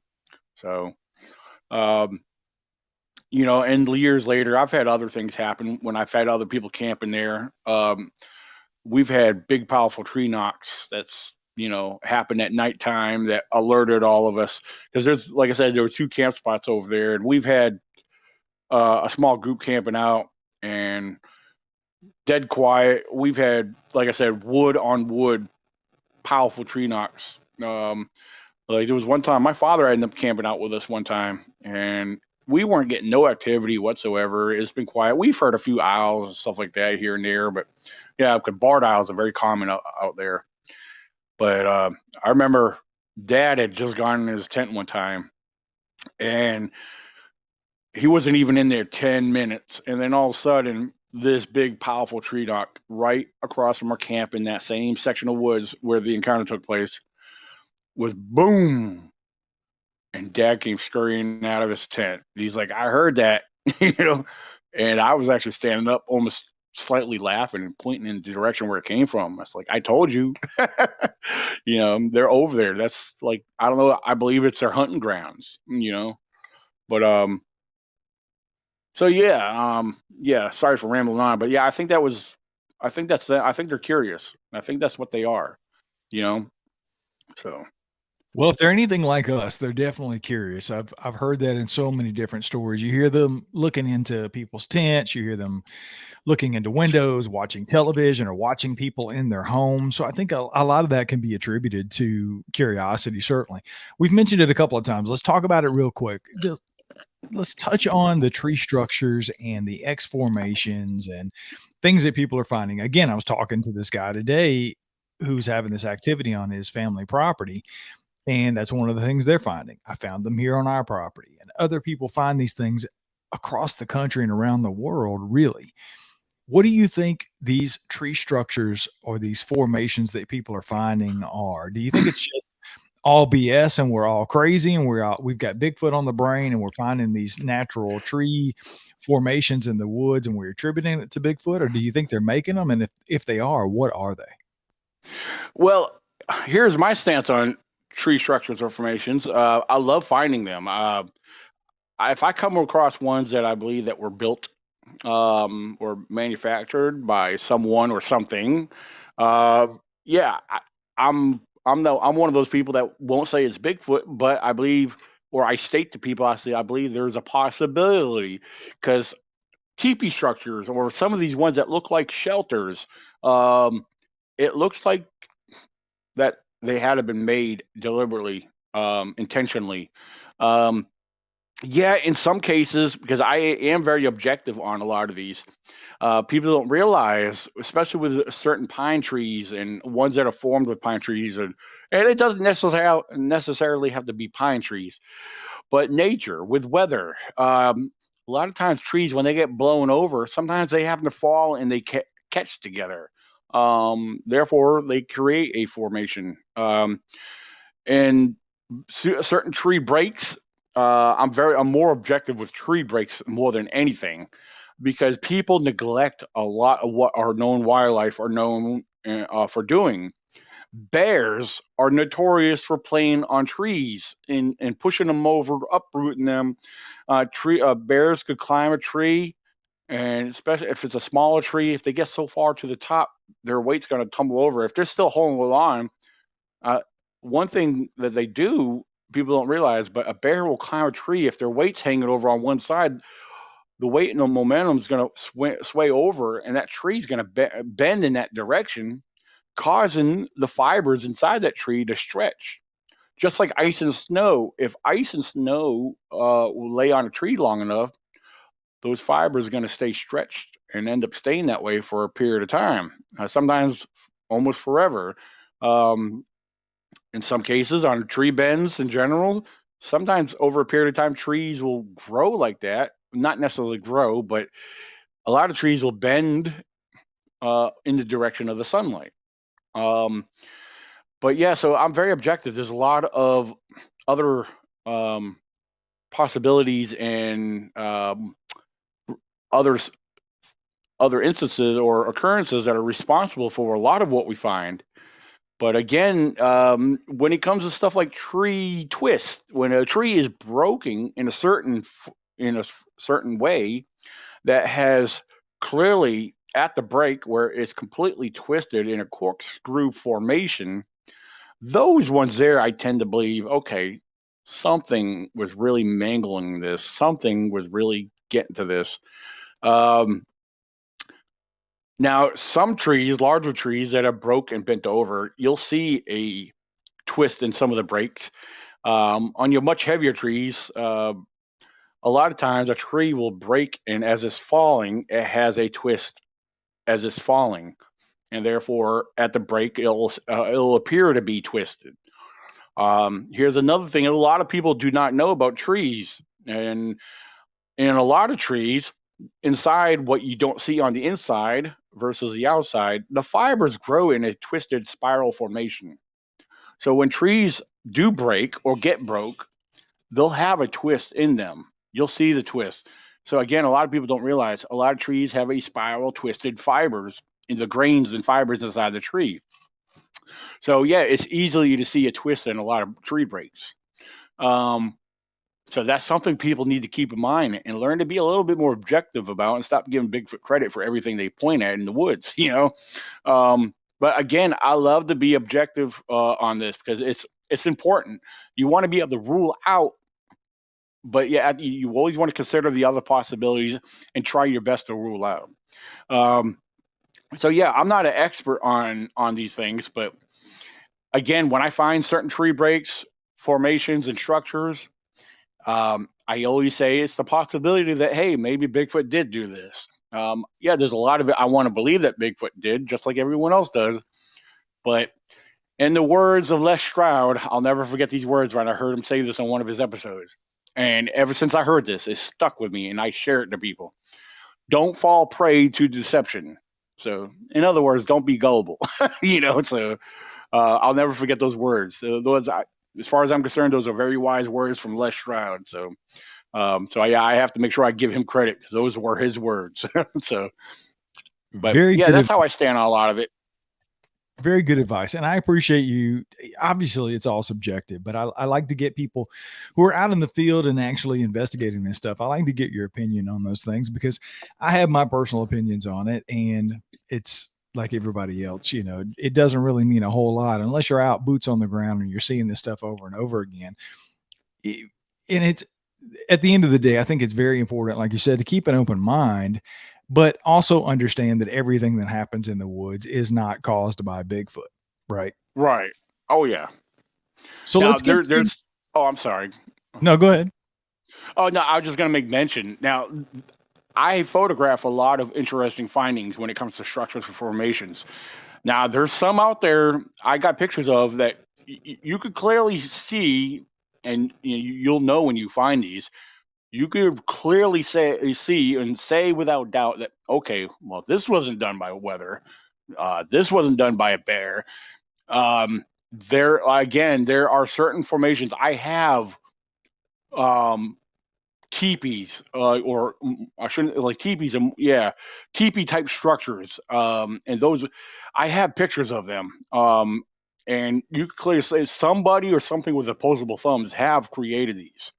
So, um, and years later, I've had other things happen when I've had other people camping there. We've had big, powerful tree knocks that's happened at nighttime that alerted all of us because like I said, there were two camp spots over there, and we've had a small group camping out and dead quiet. We've had, like I said, wood on wood, powerful tree knocks. Like there was one time my father ended up camping out with us one time, and we weren't getting no activity whatsoever. It's been quiet. We've heard a few owls and stuff like that here and there, but yeah, because barred owls are very common out there. But I remember Dad had just gone in his tent one time, and he wasn't even in there 10 minutes, and then all of a sudden this big powerful tree knock right across from our camp in that same section of woods where the encounter took place was boom, and Dad came scurrying out of his tent. He's like, I heard that. you know and I was actually standing up almost slightly laughing and pointing in the direction where it came from. I was like, I told you. They're over there. That's like, I don't know, I believe it's their hunting grounds. But so yeah, sorry for rambling on, but yeah, I think that's I think they're curious. I think that's what they are, you know. So Well, if they're anything like us, they're definitely curious. I've heard that in so many different stories. You hear them looking into people's tents, you hear them looking into windows, watching television, or watching people in their homes. So I think a lot of that can be attributed to curiosity, certainly. We've mentioned it a couple of times. Let's talk about it real quick. Let's touch on the tree structures and the X formations and things that people are finding. Again, I was talking to this guy today who's having this activity on his family property, and that's one of the things they're finding. I found them here on our property, and other people find these things across the country and around the world, really. What do you think these tree structures or these formations that people are finding are? Do you think it's just all BS and we're all crazy and we've got Bigfoot on the brain and we're finding these natural tree formations in the woods and we're attributing it to Bigfoot, or do you think they're making them? And if they are, what are they? well, here's my stance on tree structures or formations. I love finding them. If I come across ones that I believe that were built or manufactured by someone or something, uh, yeah, I'm one of those people that won't say it's Bigfoot, but I believe, or I state to people, I believe there's a possibility, because teepee structures or some of these ones that look like shelters, it looks like that they had been made deliberately, intentionally. Um, yeah, in some cases, because I am very objective on a lot of these, people don't realize, especially with certain pine trees and ones that are formed with pine trees, and it doesn't necessarily have to be pine trees, but nature with weather. A lot of times, trees when they get blown over, sometimes they happen to fall and they catch together. Therefore, they create a formation. And certain tree breaks. I'm more objective with tree breaks more than anything, because people neglect a lot of what our known wildlife are known for doing. Bears are notorious for playing on trees and pushing them over, uprooting them. Bears could climb a tree, and especially if it's a smaller tree, if they get so far to the top, their weight's going to tumble over. If they're still holding on, uh, one thing that they do, people don't realize, but a bear will climb a tree if their weight's hanging over on one side. The weight and the momentum is going to sway over, and that tree is going to bend in that direction, causing the fibers inside that tree to stretch. Just like ice and snow, if ice and snow will lay on a tree long enough, those fibers are going to stay stretched and end up staying that way for a period of time, sometimes almost forever. Um, in some cases, on tree bends in general, sometimes over a period of time, trees will grow like that. Not necessarily grow, but a lot of trees will bend in the direction of the sunlight. Um, but yeah, so I'm very objective. There's a lot of other um, possibilities and others other instances or occurrences that are responsible for a lot of what we find. But again, when it comes to stuff like tree twist, when a tree is broken in a certain way that has clearly at the break where it's completely twisted in a corkscrew formation, those ones there, I tend to believe, okay, something was really mangling this. Something was really getting to this. Um, Now, some trees, larger trees that are broke and bent over, you'll see a twist in some of the breaks. On your much heavier trees, a lot of times a tree will break, and as it's falling, it has a twist as it's falling, and therefore at the break, it'll appear to be twisted. Here's another thing: a lot of people do not know about trees, and in a lot of trees, inside what you don't see on the inside versus the outside, the fibers grow in a twisted spiral formation. So when trees do break or get broke, they'll have a twist in them. You'll see the twist. So again, a lot of people don't realize a lot of trees have a spiral twisted fibers in the grains and fibers inside the tree. So yeah, it's easily to see a twist in a lot of tree breaks. Um, So that's something people need to keep in mind and learn to be a little bit more objective about, and stop giving Bigfoot credit for everything they point at in the woods, you know. But again, I love to be objective on this, because it's important. You want to be able to rule out, but yeah, you always want to consider the other possibilities and try your best to rule out. Um, so yeah, I'm not an expert on these things, but again, when I find certain tree breaks, formations, and structures, I always say it's the possibility that, hey, maybe Bigfoot did do this. Yeah, there's a lot of it I want to believe that Bigfoot did, just like everyone else does. But in the words of Les Stroud, I'll never forget these words when I heard him say this on one of his episodes. And ever since I heard this, it stuck with me, and I share it to people. Don't fall prey to deception. So, in other words, don't be gullible. So I'll never forget those words. As far as I'm concerned, those are very wise words from Les Stroud. So yeah, I have to make sure I give him credit, because those were his words. But Very yeah, good. that's how I stand on a lot of it. Very good advice. And I appreciate you. Obviously, it's all subjective, but I like to get people who are out in the field and actually investigating this stuff. I like to get your opinion on those things because I have my personal opinions on it. And it's like everybody else, it doesn't really mean a whole lot unless you're out boots on the ground and you're seeing this stuff over and over again. And it's at the end of the day, I think it's very important, like you said, to keep an open mind, but also understand that everything that happens in the woods is not caused by Bigfoot, right? Right. Oh yeah. So Now let's get to. there's. Oh, I'm sorry. No, go ahead. Oh no, I was just gonna make mention. Now, I photograph a lot of interesting findings when it comes to structures and formations. Now, there's some out there I got pictures of that you could clearly see, and you'll know when you find these. You could clearly see and say without doubt that okay, well, this wasn't done by weather. This wasn't done by a bear. There again, there are certain formations I have um, teepees, or I shouldn't like teepees, yeah, teepee type structures. And those, I have pictures of them. And you could clearly say somebody or something with opposable thumbs have created these.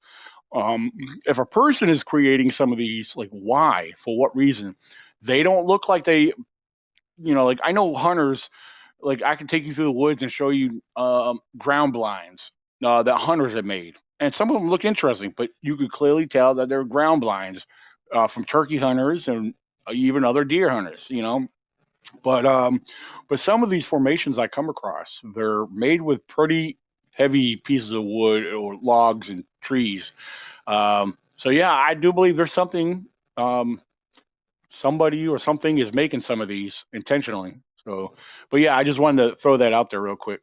If a person is creating some of these, like why, for what reason? They don't look like they, like I know hunters, like I can take you through the woods and show you ground blinds that hunters have made, and some of them look interesting, but you could clearly tell that they're ground blinds from turkey hunters and even other deer hunters. But some of these formations I come across, they're made with pretty heavy pieces of wood or logs and trees. So yeah, I do believe there's something. Somebody or something is making some of these intentionally. So, but yeah, I just wanted to throw that out there real quick.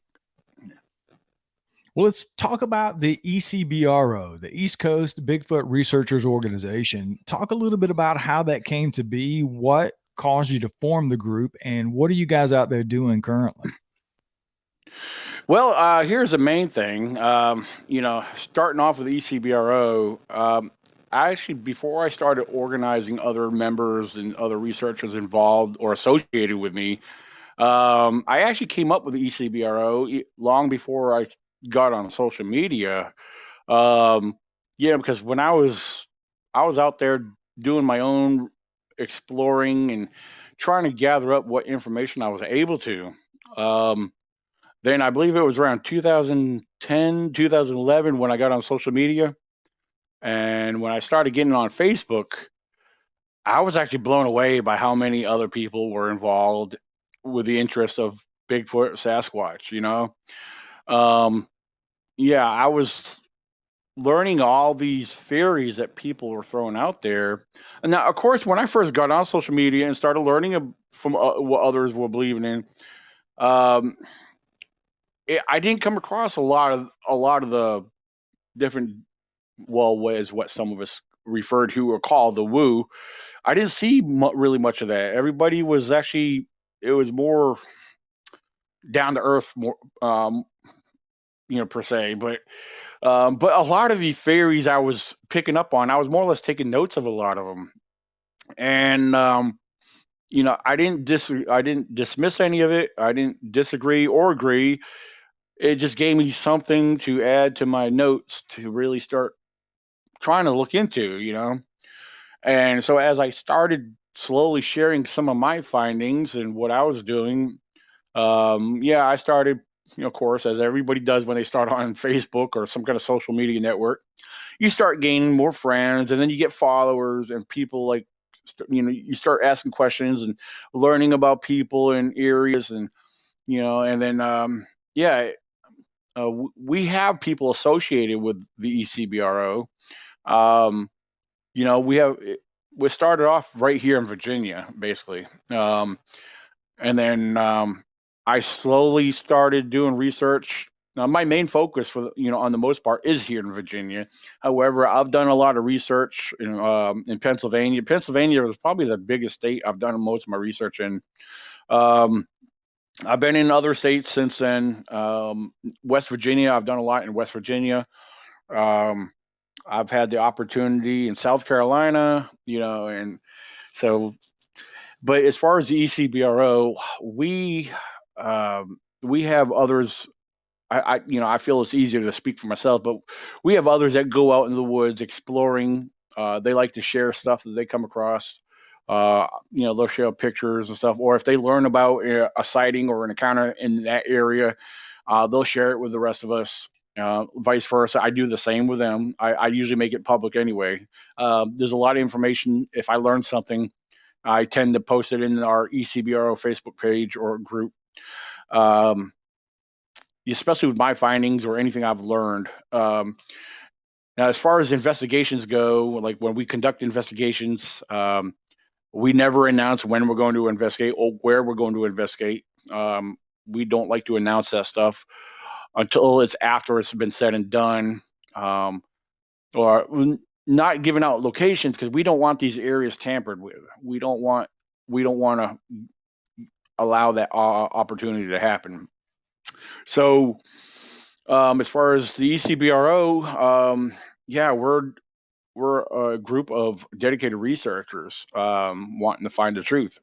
Well, let's talk about the ECBRO, the East Coast Bigfoot Researchers Organization. Talk a little bit about how that came to be, what caused you to form the group, and what are you guys out there doing currently? Well, here's the main thing. Starting off with ECBRO, I actually, before I started organizing other members and other researchers involved or associated with me, I actually came up with the ECBRO long before I got on social media. Um, yeah, because when I was out there doing my own exploring and trying to gather up what information I was able to. Um, then I believe it was around 2010, 2011 when I got on social media. And when I started getting on Facebook, I was actually blown away by how many other people were involved with the interest of Bigfoot, Sasquatch. Um, yeah, I was learning all these theories that people were throwing out there. And now, of course, when I first got on social media and started learning from what others were believing in, um, I didn't come across a lot of the different ways what some of us referred to or called the woo. I didn't see really much of that. Everybody was actually, it was more down to earth, more per se. But a lot of the theories I was picking up on, I was more or less taking notes of a lot of them, and I didn't dismiss any of it. I didn't disagree or agree. It just gave me something to add to my notes to really start trying to look into. And so as I started slowly sharing some of my findings and what I was doing, yeah, I started, of course, as everybody does when they start on Facebook or some kind of social media network, you start gaining more friends, and then you get followers and people like, you start asking questions and learning about people in areas, and then yeah, we have people associated with the ECBRO. Um, we started off right here in Virginia, basically. And then I slowly started doing research. Now, my main focus on the most part, is here in Virginia. However, I've done a lot of research in Pennsylvania. Pennsylvania is probably the biggest state I've done most of my research in. Um, I've been in other states since then. West Virginia, I've done a lot in West Virginia. Um, I've had the opportunity in South Carolina, and so, but as far as the ECBRO, we we have others. I feel it's easier to speak for myself, but we have others that go out in the woods exploring. They like to share stuff that they come across. They'll share pictures and stuff, or if they learn about a sighting or an encounter in that area, they'll share it with the rest of us. Vice versa, I do the same with them. I usually make it public anyway. There's a lot of information. If I learn something, I tend to post it in our ECBRO Facebook page or group. Um, Especially with my findings or anything I've learned. Now, as far as investigations go, like when we conduct investigations, we never announce when we're going to investigate or where we're going to investigate. We don't like to announce that stuff until it's after it's been said and done, or not giving out locations because we don't want these areas tampered with. We don't want to allow that opportunity to happen. So, as far as the ECBRO, yeah, we're a group of dedicated researchers wanting to find the truth.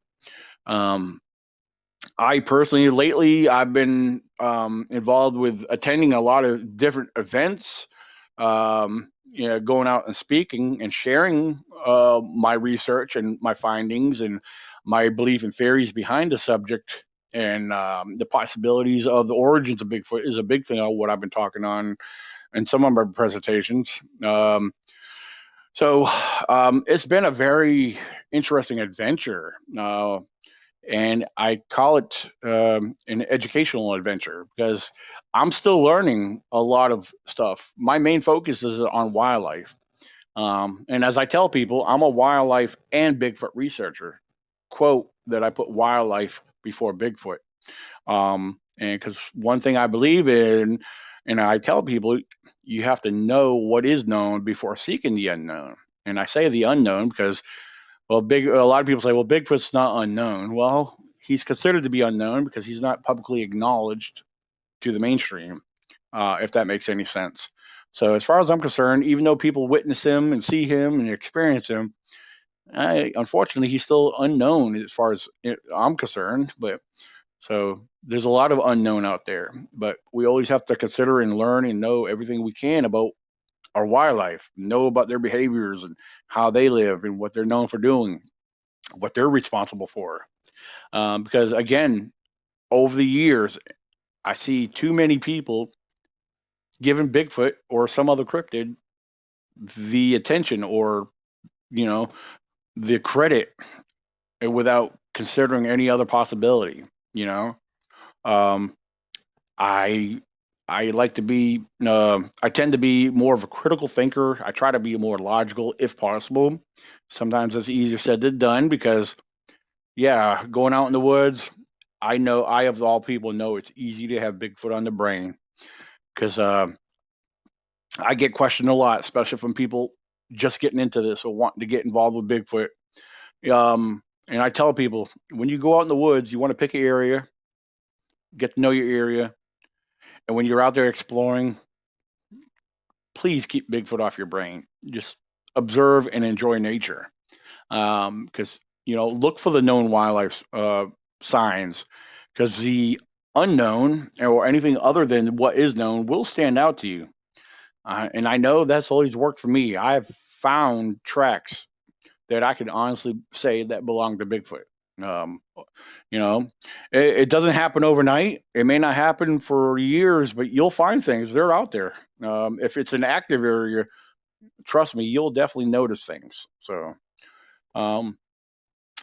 I personally, lately, I've been involved with attending a lot of different events, going out and speaking and sharing my research and my findings and my belief and theories behind the subject. And the possibilities of the origins of Bigfoot is a big thing of what I've been talking on in some of my presentations. So it's been a very interesting adventure. And I call it an educational adventure because I'm still learning a lot of stuff. My main focus is on wildlife. And as I tell people, I'm a wildlife and Bigfoot researcher. Quote that I put wildlife before Bigfoot. And because one thing I believe in, and I tell people, you have to know what is known before seeking the unknown. And I say the unknown because, well, a lot of people say, well, Bigfoot's not unknown. Well, he's considered to be unknown because he's not publicly acknowledged to the mainstream, if that makes any sense. So as far as I'm concerned, even though people witness him and see him and experience him, unfortunately, he's still unknown as far as I'm concerned. But so there's a lot of unknown out there, but we always have to consider and learn and know everything we can about our wildlife, know about their behaviors and how they live and what they're known for doing, what they're responsible for. Because again, over the years, I see too many people giving Bigfoot or some other cryptid the attention or, you know, the credit without considering any other possibility, you know. Um, I I like to be. I tend to be more of a critical thinker. I try to be more logical if possible. Sometimes it's easier said than done because, yeah, going out in the woods, I know I of all people know it's easy to have Bigfoot on the brain because I get questioned a lot, especially from people just getting into this or wanting to get involved with Bigfoot. And I tell people when you go out in the woods, you want to pick an area, get to know your area, and when you're out there exploring, please keep Bigfoot off your brain. Just observe and enjoy nature. Because look for the known wildlife signs, because the unknown or anything other than what is known will stand out to you. And I know that's always worked for me. I've found tracks that I can honestly say that belong to Bigfoot. Um, it doesn't happen overnight. It may not happen for years, but you'll find things. They're out there. If it's an active area, trust me, you'll definitely notice things. So, um,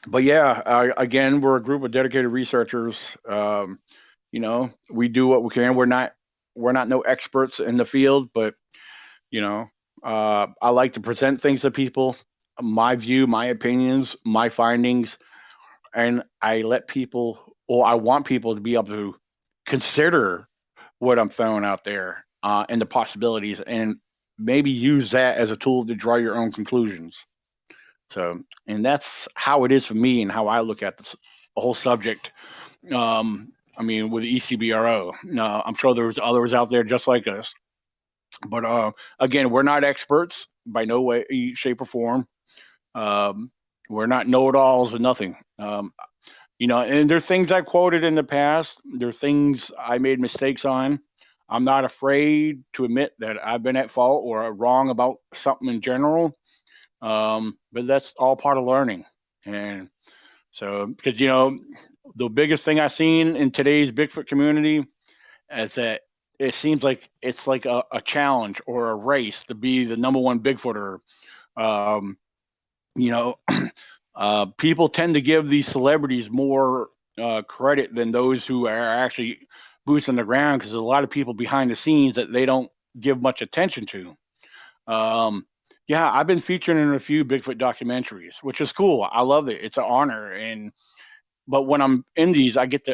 but yeah, again, we're a group of dedicated researchers. We do what we can. We're not no experts in the field, but I like to present things to people, my view, my opinions, my findings, and I let people, or I want people to be able to consider what I'm throwing out there and the possibilities, and maybe use that as a tool to draw your own conclusions. So, and that's how it is for me and how I look at this whole subject. With ECBRO, I'm sure there's others out there just like us, but again, we're not experts by no way, shape, or form. We're not know-it-alls or nothing. And there are things I quoted in the past. There are things I made mistakes on. I'm not afraid to admit that I've been at fault or wrong about something in general. But that's all part of learning. And so, because, the biggest thing I've seen in today's Bigfoot community is that it seems like it's like a challenge or a race to be the number one Bigfooter. Um, you know, people tend to give these celebrities more credit than those who are actually boots on the ground, because there's a lot of people behind the scenes that they don't give much attention to. Um, yeah, I've been featured in a few Bigfoot documentaries, which is cool. I love it. It's an honor. But when I'm in these, I get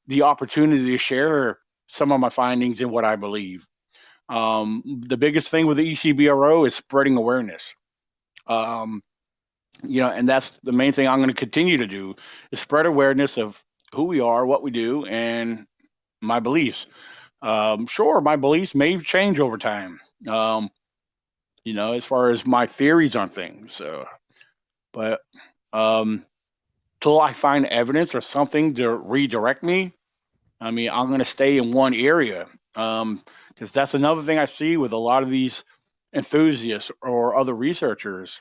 the opportunity to share some of my findings and what I believe. The biggest thing with the ECBRO is spreading awareness. Um, and that's the main thing I'm going to continue to do, is spread awareness of who we are, what we do, and my beliefs. Sure, my beliefs may change over time. As far as my theories on things. But um, till I find evidence or something to redirect me, I'm going to stay in one area. Because that's another thing I see with a lot of these enthusiasts or other researchers.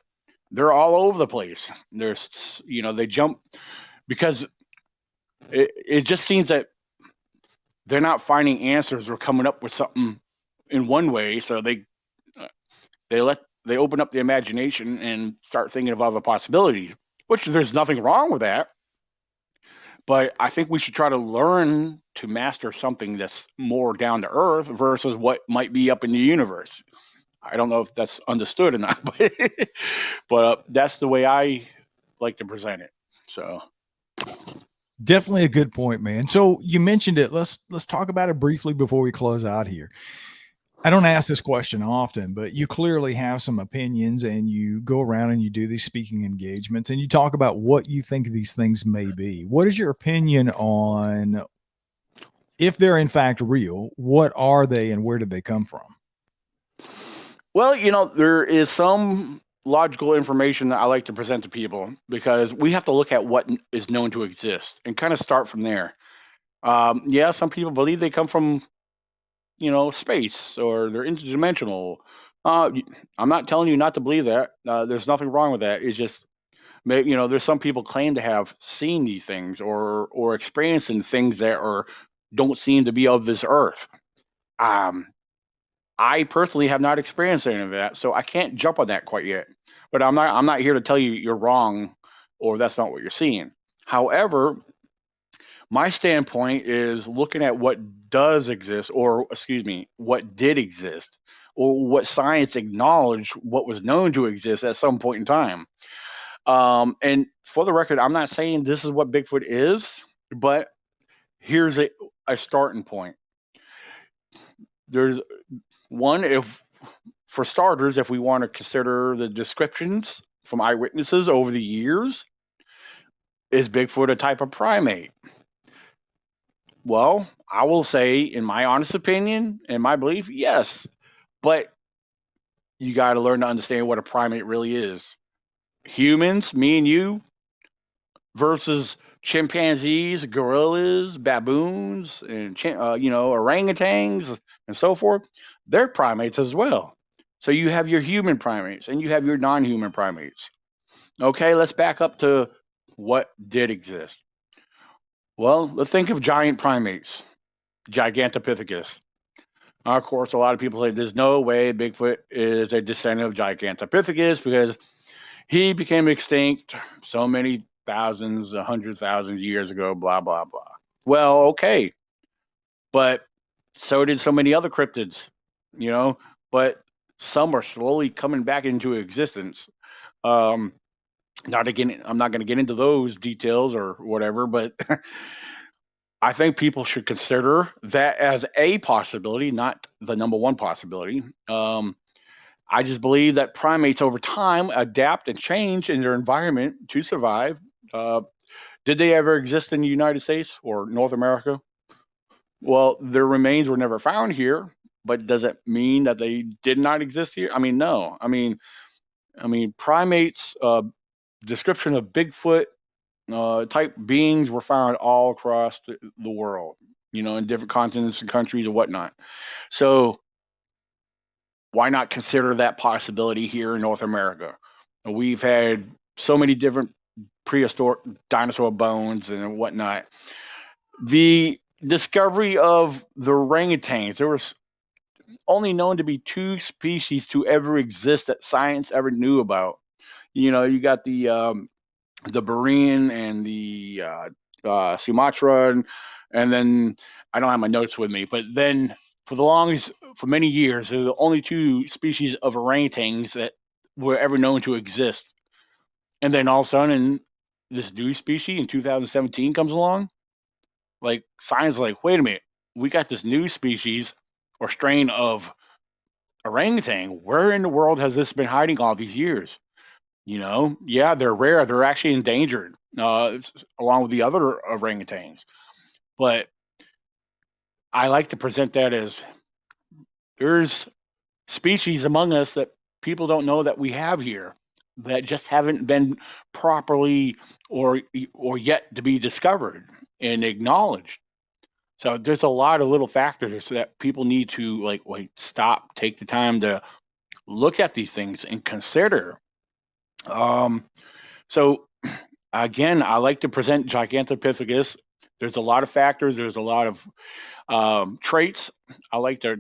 They're all over the place. They jump because it just seems that they're not finding answers or coming up with something in one way. So they open up the imagination and start thinking of other possibilities, which there's nothing wrong with that. But I think we should try to learn to master something that's more down to earth versus what might be up in the universe. I don't know if that's understood or not, but that's the way I like to present it. So Definitely a good point, man. So you mentioned it. Let's talk about it briefly before we close out here. I don't ask this question often, but you clearly have some opinions and you go around and you do these speaking engagements and you talk about what you think these things may be. What is your opinion on, if they're in fact real, what are they and where did they come from? Well, there is some logical information that I like to present to people, because we have to look at what is known to exist and kind of start from there. Yeah, some people believe they come from, space, or they're interdimensional. I'm not telling you not to believe that. There's nothing wrong with that. It's just, there's some people claim to have seen these things or experiencing things that don't seem to be of this earth. Um, I personally have not experienced any of that, so I can't jump on that quite yet. But I'm not here to tell you you're wrong or that's not what you're seeing. However, my standpoint is looking at what does exist, or excuse me, what did exist, or what science acknowledged what was known to exist at some point in time. And for the record, I'm not saying this is what Bigfoot is, but here's a starting point. There's one, if for starters, if we want to consider the descriptions from eyewitnesses over the years, is Bigfoot a type of primate? Well, I will say, in my honest opinion and my belief, yes. But you got to learn to understand what a primate really is. Humans, me and you, versus chimpanzees, gorillas, baboons, and orangutans, and so forth. They're primates as well. So you have your human primates and you have your non-human primates. Okay, let's back up to what did exist. Well, let's think of giant primates, Gigantopithecus. Of course, a lot of people say there's no way Bigfoot is a descendant of Gigantopithecus because he became extinct so many thousands, 100,000 years ago, blah, blah, blah. Well, okay. But so did so many other cryptids, but some are slowly coming back into existence. Um, Not again, I'm not going to get into those details or whatever, but I think people should consider that as a possibility, not the number one possibility. I just believe that primates over time adapt and change in their environment to survive. Uh, did they ever exist in the United States or North America? Well, their remains were never found here, but does it mean that they did not exist here? I mean, no. I mean, primates description of Bigfoot. type beings were found all across the world, in different continents and countries and whatnot. So why not consider that possibility here in North America? We've had so many different prehistoric dinosaur bones and whatnot. The discovery of the orangutans, there was only known to be two species to ever exist that science ever knew about. You got the Berean and the Sumatra, and then I don't have my notes with me, but then for many years, there were the only two species of orangutans that were ever known to exist. And then all of a sudden, this new species in 2017 comes along. Like science, like, wait a minute, we got this new species or strain of orangutan. Where in the world has this been hiding all these years? Yeah, they're rare. They're actually endangered, along with the other orangutans. But I like to present that as there's species among us that people don't know that we have here that just haven't been properly or yet to be discovered and acknowledged. So there's a lot of little factors that people need to wait, stop, take the time to look at these things and consider. So again, I like to present Gigantopithecus. There's a lot of factors. There's a lot of traits. I like to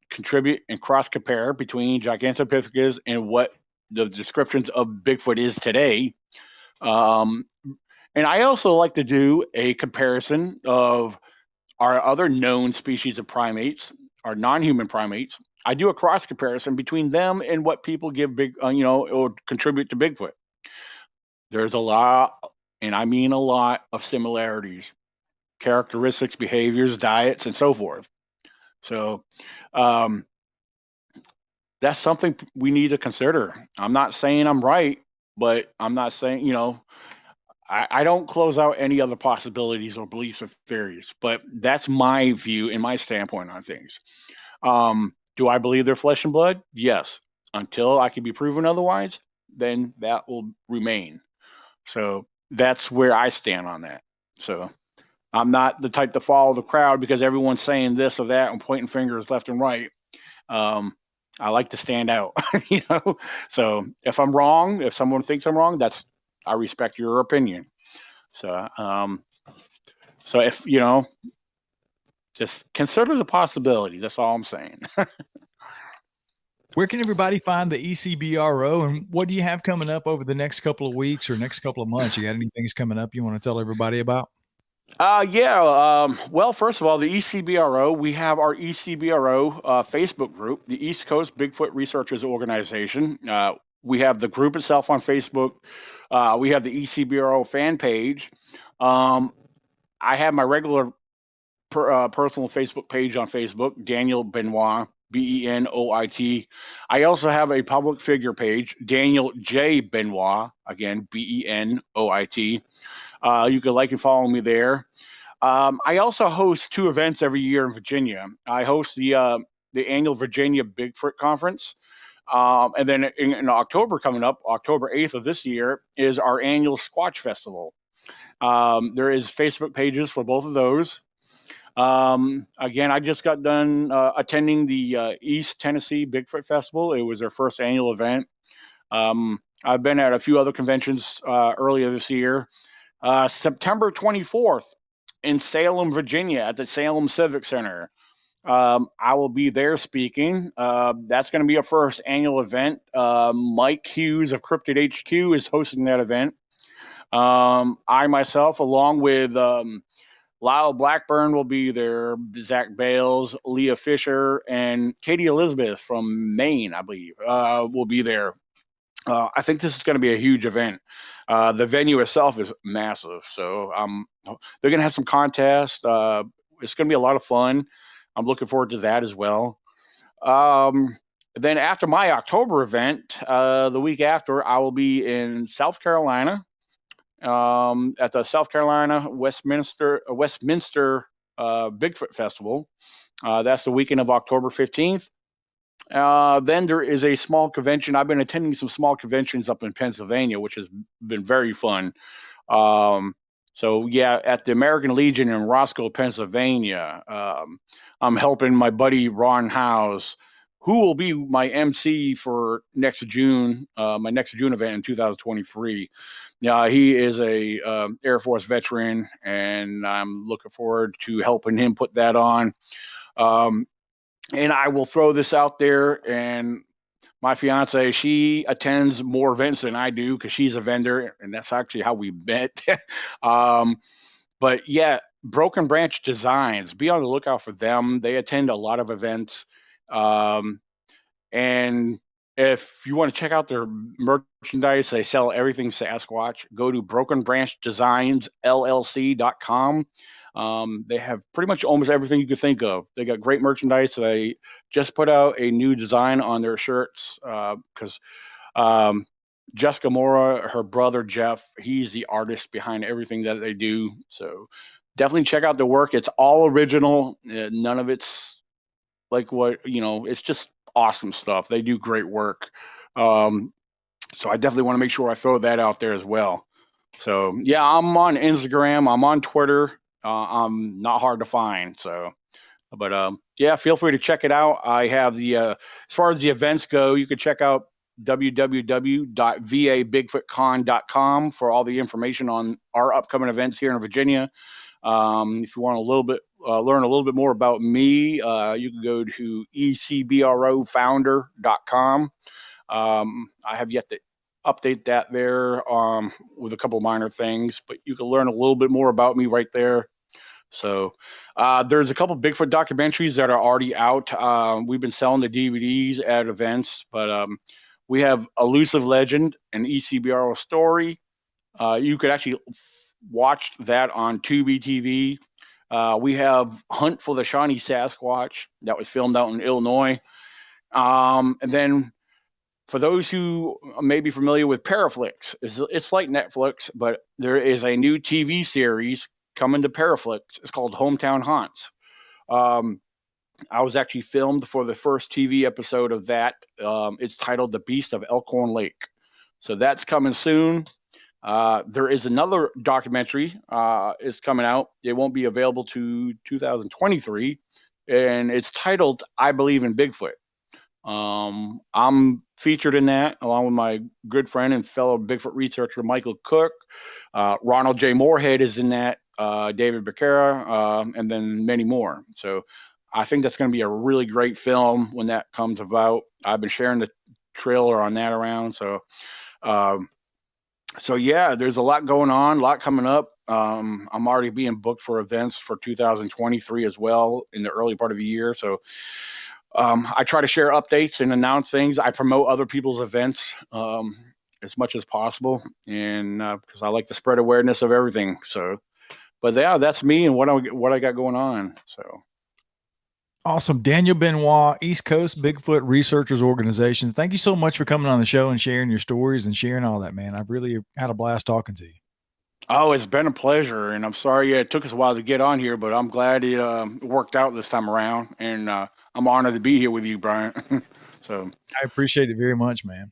contribute and cross compare between Gigantopithecus and what the descriptions of Bigfoot is today. And I also like to do a comparison of our other known species of primates, our non-human primates. I do a cross comparison between them and what people give or contribute to Bigfoot. There's a lot, and I mean a lot, of similarities, characteristics, behaviors, diets, and so forth. So that's something we need to consider. I'm not saying I'm right, but I'm not saying, I don't close out any other possibilities or beliefs or theories, but that's my view and my standpoint on things. Do I believe they're flesh and blood? Yes. Until I can be proven otherwise, then that will remain. So that's where I stand on that. So I'm not the type to follow the crowd because everyone's saying this or that and pointing fingers left and right. I like to stand out, So if I'm wrong, if someone thinks I'm wrong, I respect your opinion. So, so if just consider the possibility. That's all I'm saying. Where can everybody find the ECBRO, and what do you have coming up over the next couple of weeks or next couple of months? You got any things coming up you want to tell everybody about? Yeah. Well, first of all, the ECBRO, we have our ECBRO Facebook group, the East Coast Bigfoot Researchers Organization. We have the group itself on Facebook. We have the ECBRO fan page. I have my regular personal Facebook page on Facebook, Daniel Benoit, Benoit. I also have a public figure page, Daniel J. Benoit, again, Benoit. You can like and follow me there. I also host two events every year in Virginia. I host the annual Virginia Bigfoot Conference. And then in October coming up, October 8th of this year, is our annual Squatch Festival. There is Facebook pages for both of those. Again, I just got done attending the East Tennessee Bigfoot Festival. It was their first annual event. I've been at a few other conventions earlier this year. September 24th in Salem, Virginia, at the Salem Civic Center. I will be there speaking. That's going to be a first annual event. Mike Hughes of Cryptid HQ is hosting that event. I myself, along with Lyle Blackburn, will be there. Zach Bales, Leah Fisher, and Katie Elizabeth from Maine, I believe, will be there. I think this is going to be a huge event. The venue itself is massive, so they're going to have some contests. It's going to be a lot of fun. I'm looking forward to that as well. Then after my October event, the week after, I will be in South Carolina at the South Carolina Westminster Bigfoot Festival. That's the weekend of October 15th. Then there is a small convention. I've been attending some small conventions up in Pennsylvania, which has been very fun. So yeah, at the American Legion in Roscoe, Pennsylvania, I'm helping my buddy Ron Howes, who will be my MC for next June, my next June event in 2023. Yeah, he is a Air Force veteran, and I'm looking forward to helping him put that on. Um, and I will throw this out there, and my fiance, she attends more events than I do because she's a vendor, and that's actually how we met. um, but yeah, Broken Branch Designs, be on the lookout for them. They attend a lot of events. Um, and if you want to check out their merchandise, they sell everything Sasquatch. Go to brokenbranchdesignslllc.com. They have pretty much almost everything you could think of. They got great merchandise. They just put out a new design on their shirts because Jessica Mora, her brother Jeff, he's the artist behind everything that they do. So definitely check out their work. It's all original. None of it's like what, it's just awesome stuff. They do great work. So I definitely want to make sure I throw that out there as well. So yeah, I'm on Instagram, I'm on Twitter. I'm not hard to find. So, but yeah, feel free to check it out. I have the as far as the events go, you can check out www.vabigfootcon.com for all the information on our upcoming events here in Virginia. If you want learn a little bit more about me, you can go to ecbrofounder.com. I have yet to update that there with a couple of minor things, but you can learn a little bit more about me right there. So there's a couple Bigfoot documentaries that are already out. We've been selling the DVDs at events, but we have Elusive Legend, an ECBRO story. You could actually watch that on Tubi TV. We have Hunt for the Shawnee Sasquatch that was filmed out in Illinois. And then for those who may be familiar with Paraflix, it's like Netflix, but there is a new TV series coming to Paraflix. It's called Hometown Haunts. I was actually filmed for the first TV episode of that. It's titled The Beast of Elkhorn Lake. So that's coming soon. There is another documentary is coming out. It won't be available to 2023, and it's titled "I Believe in Bigfoot." I'm featured in that along with my good friend and fellow Bigfoot researcher Michael Cook. Ronald J. Moorhead is in that. David Becerra, and then many more. So I think that's going to be a really great film when that comes about. I've been sharing the trailer on that around. So yeah, there's a lot going on, a lot coming up. I'm already being booked for events for 2023 as well in the early part of the year. So I try to share updates and announce things. I promote other people's events as much as possible, and because I like to spread awareness of everything. So, but yeah, that's me and what I got going on. So. Awesome. Daniel Benoit, East Coast Bigfoot Researchers Organization. Thank you so much for coming on the show and sharing your stories and sharing all that, man. I've really had a blast talking to you. Oh, it's been a pleasure, and I'm sorry it took us a while to get on here, but I'm glad it worked out this time around, and I'm honored to be here with you, Brian. So I appreciate it very much, man.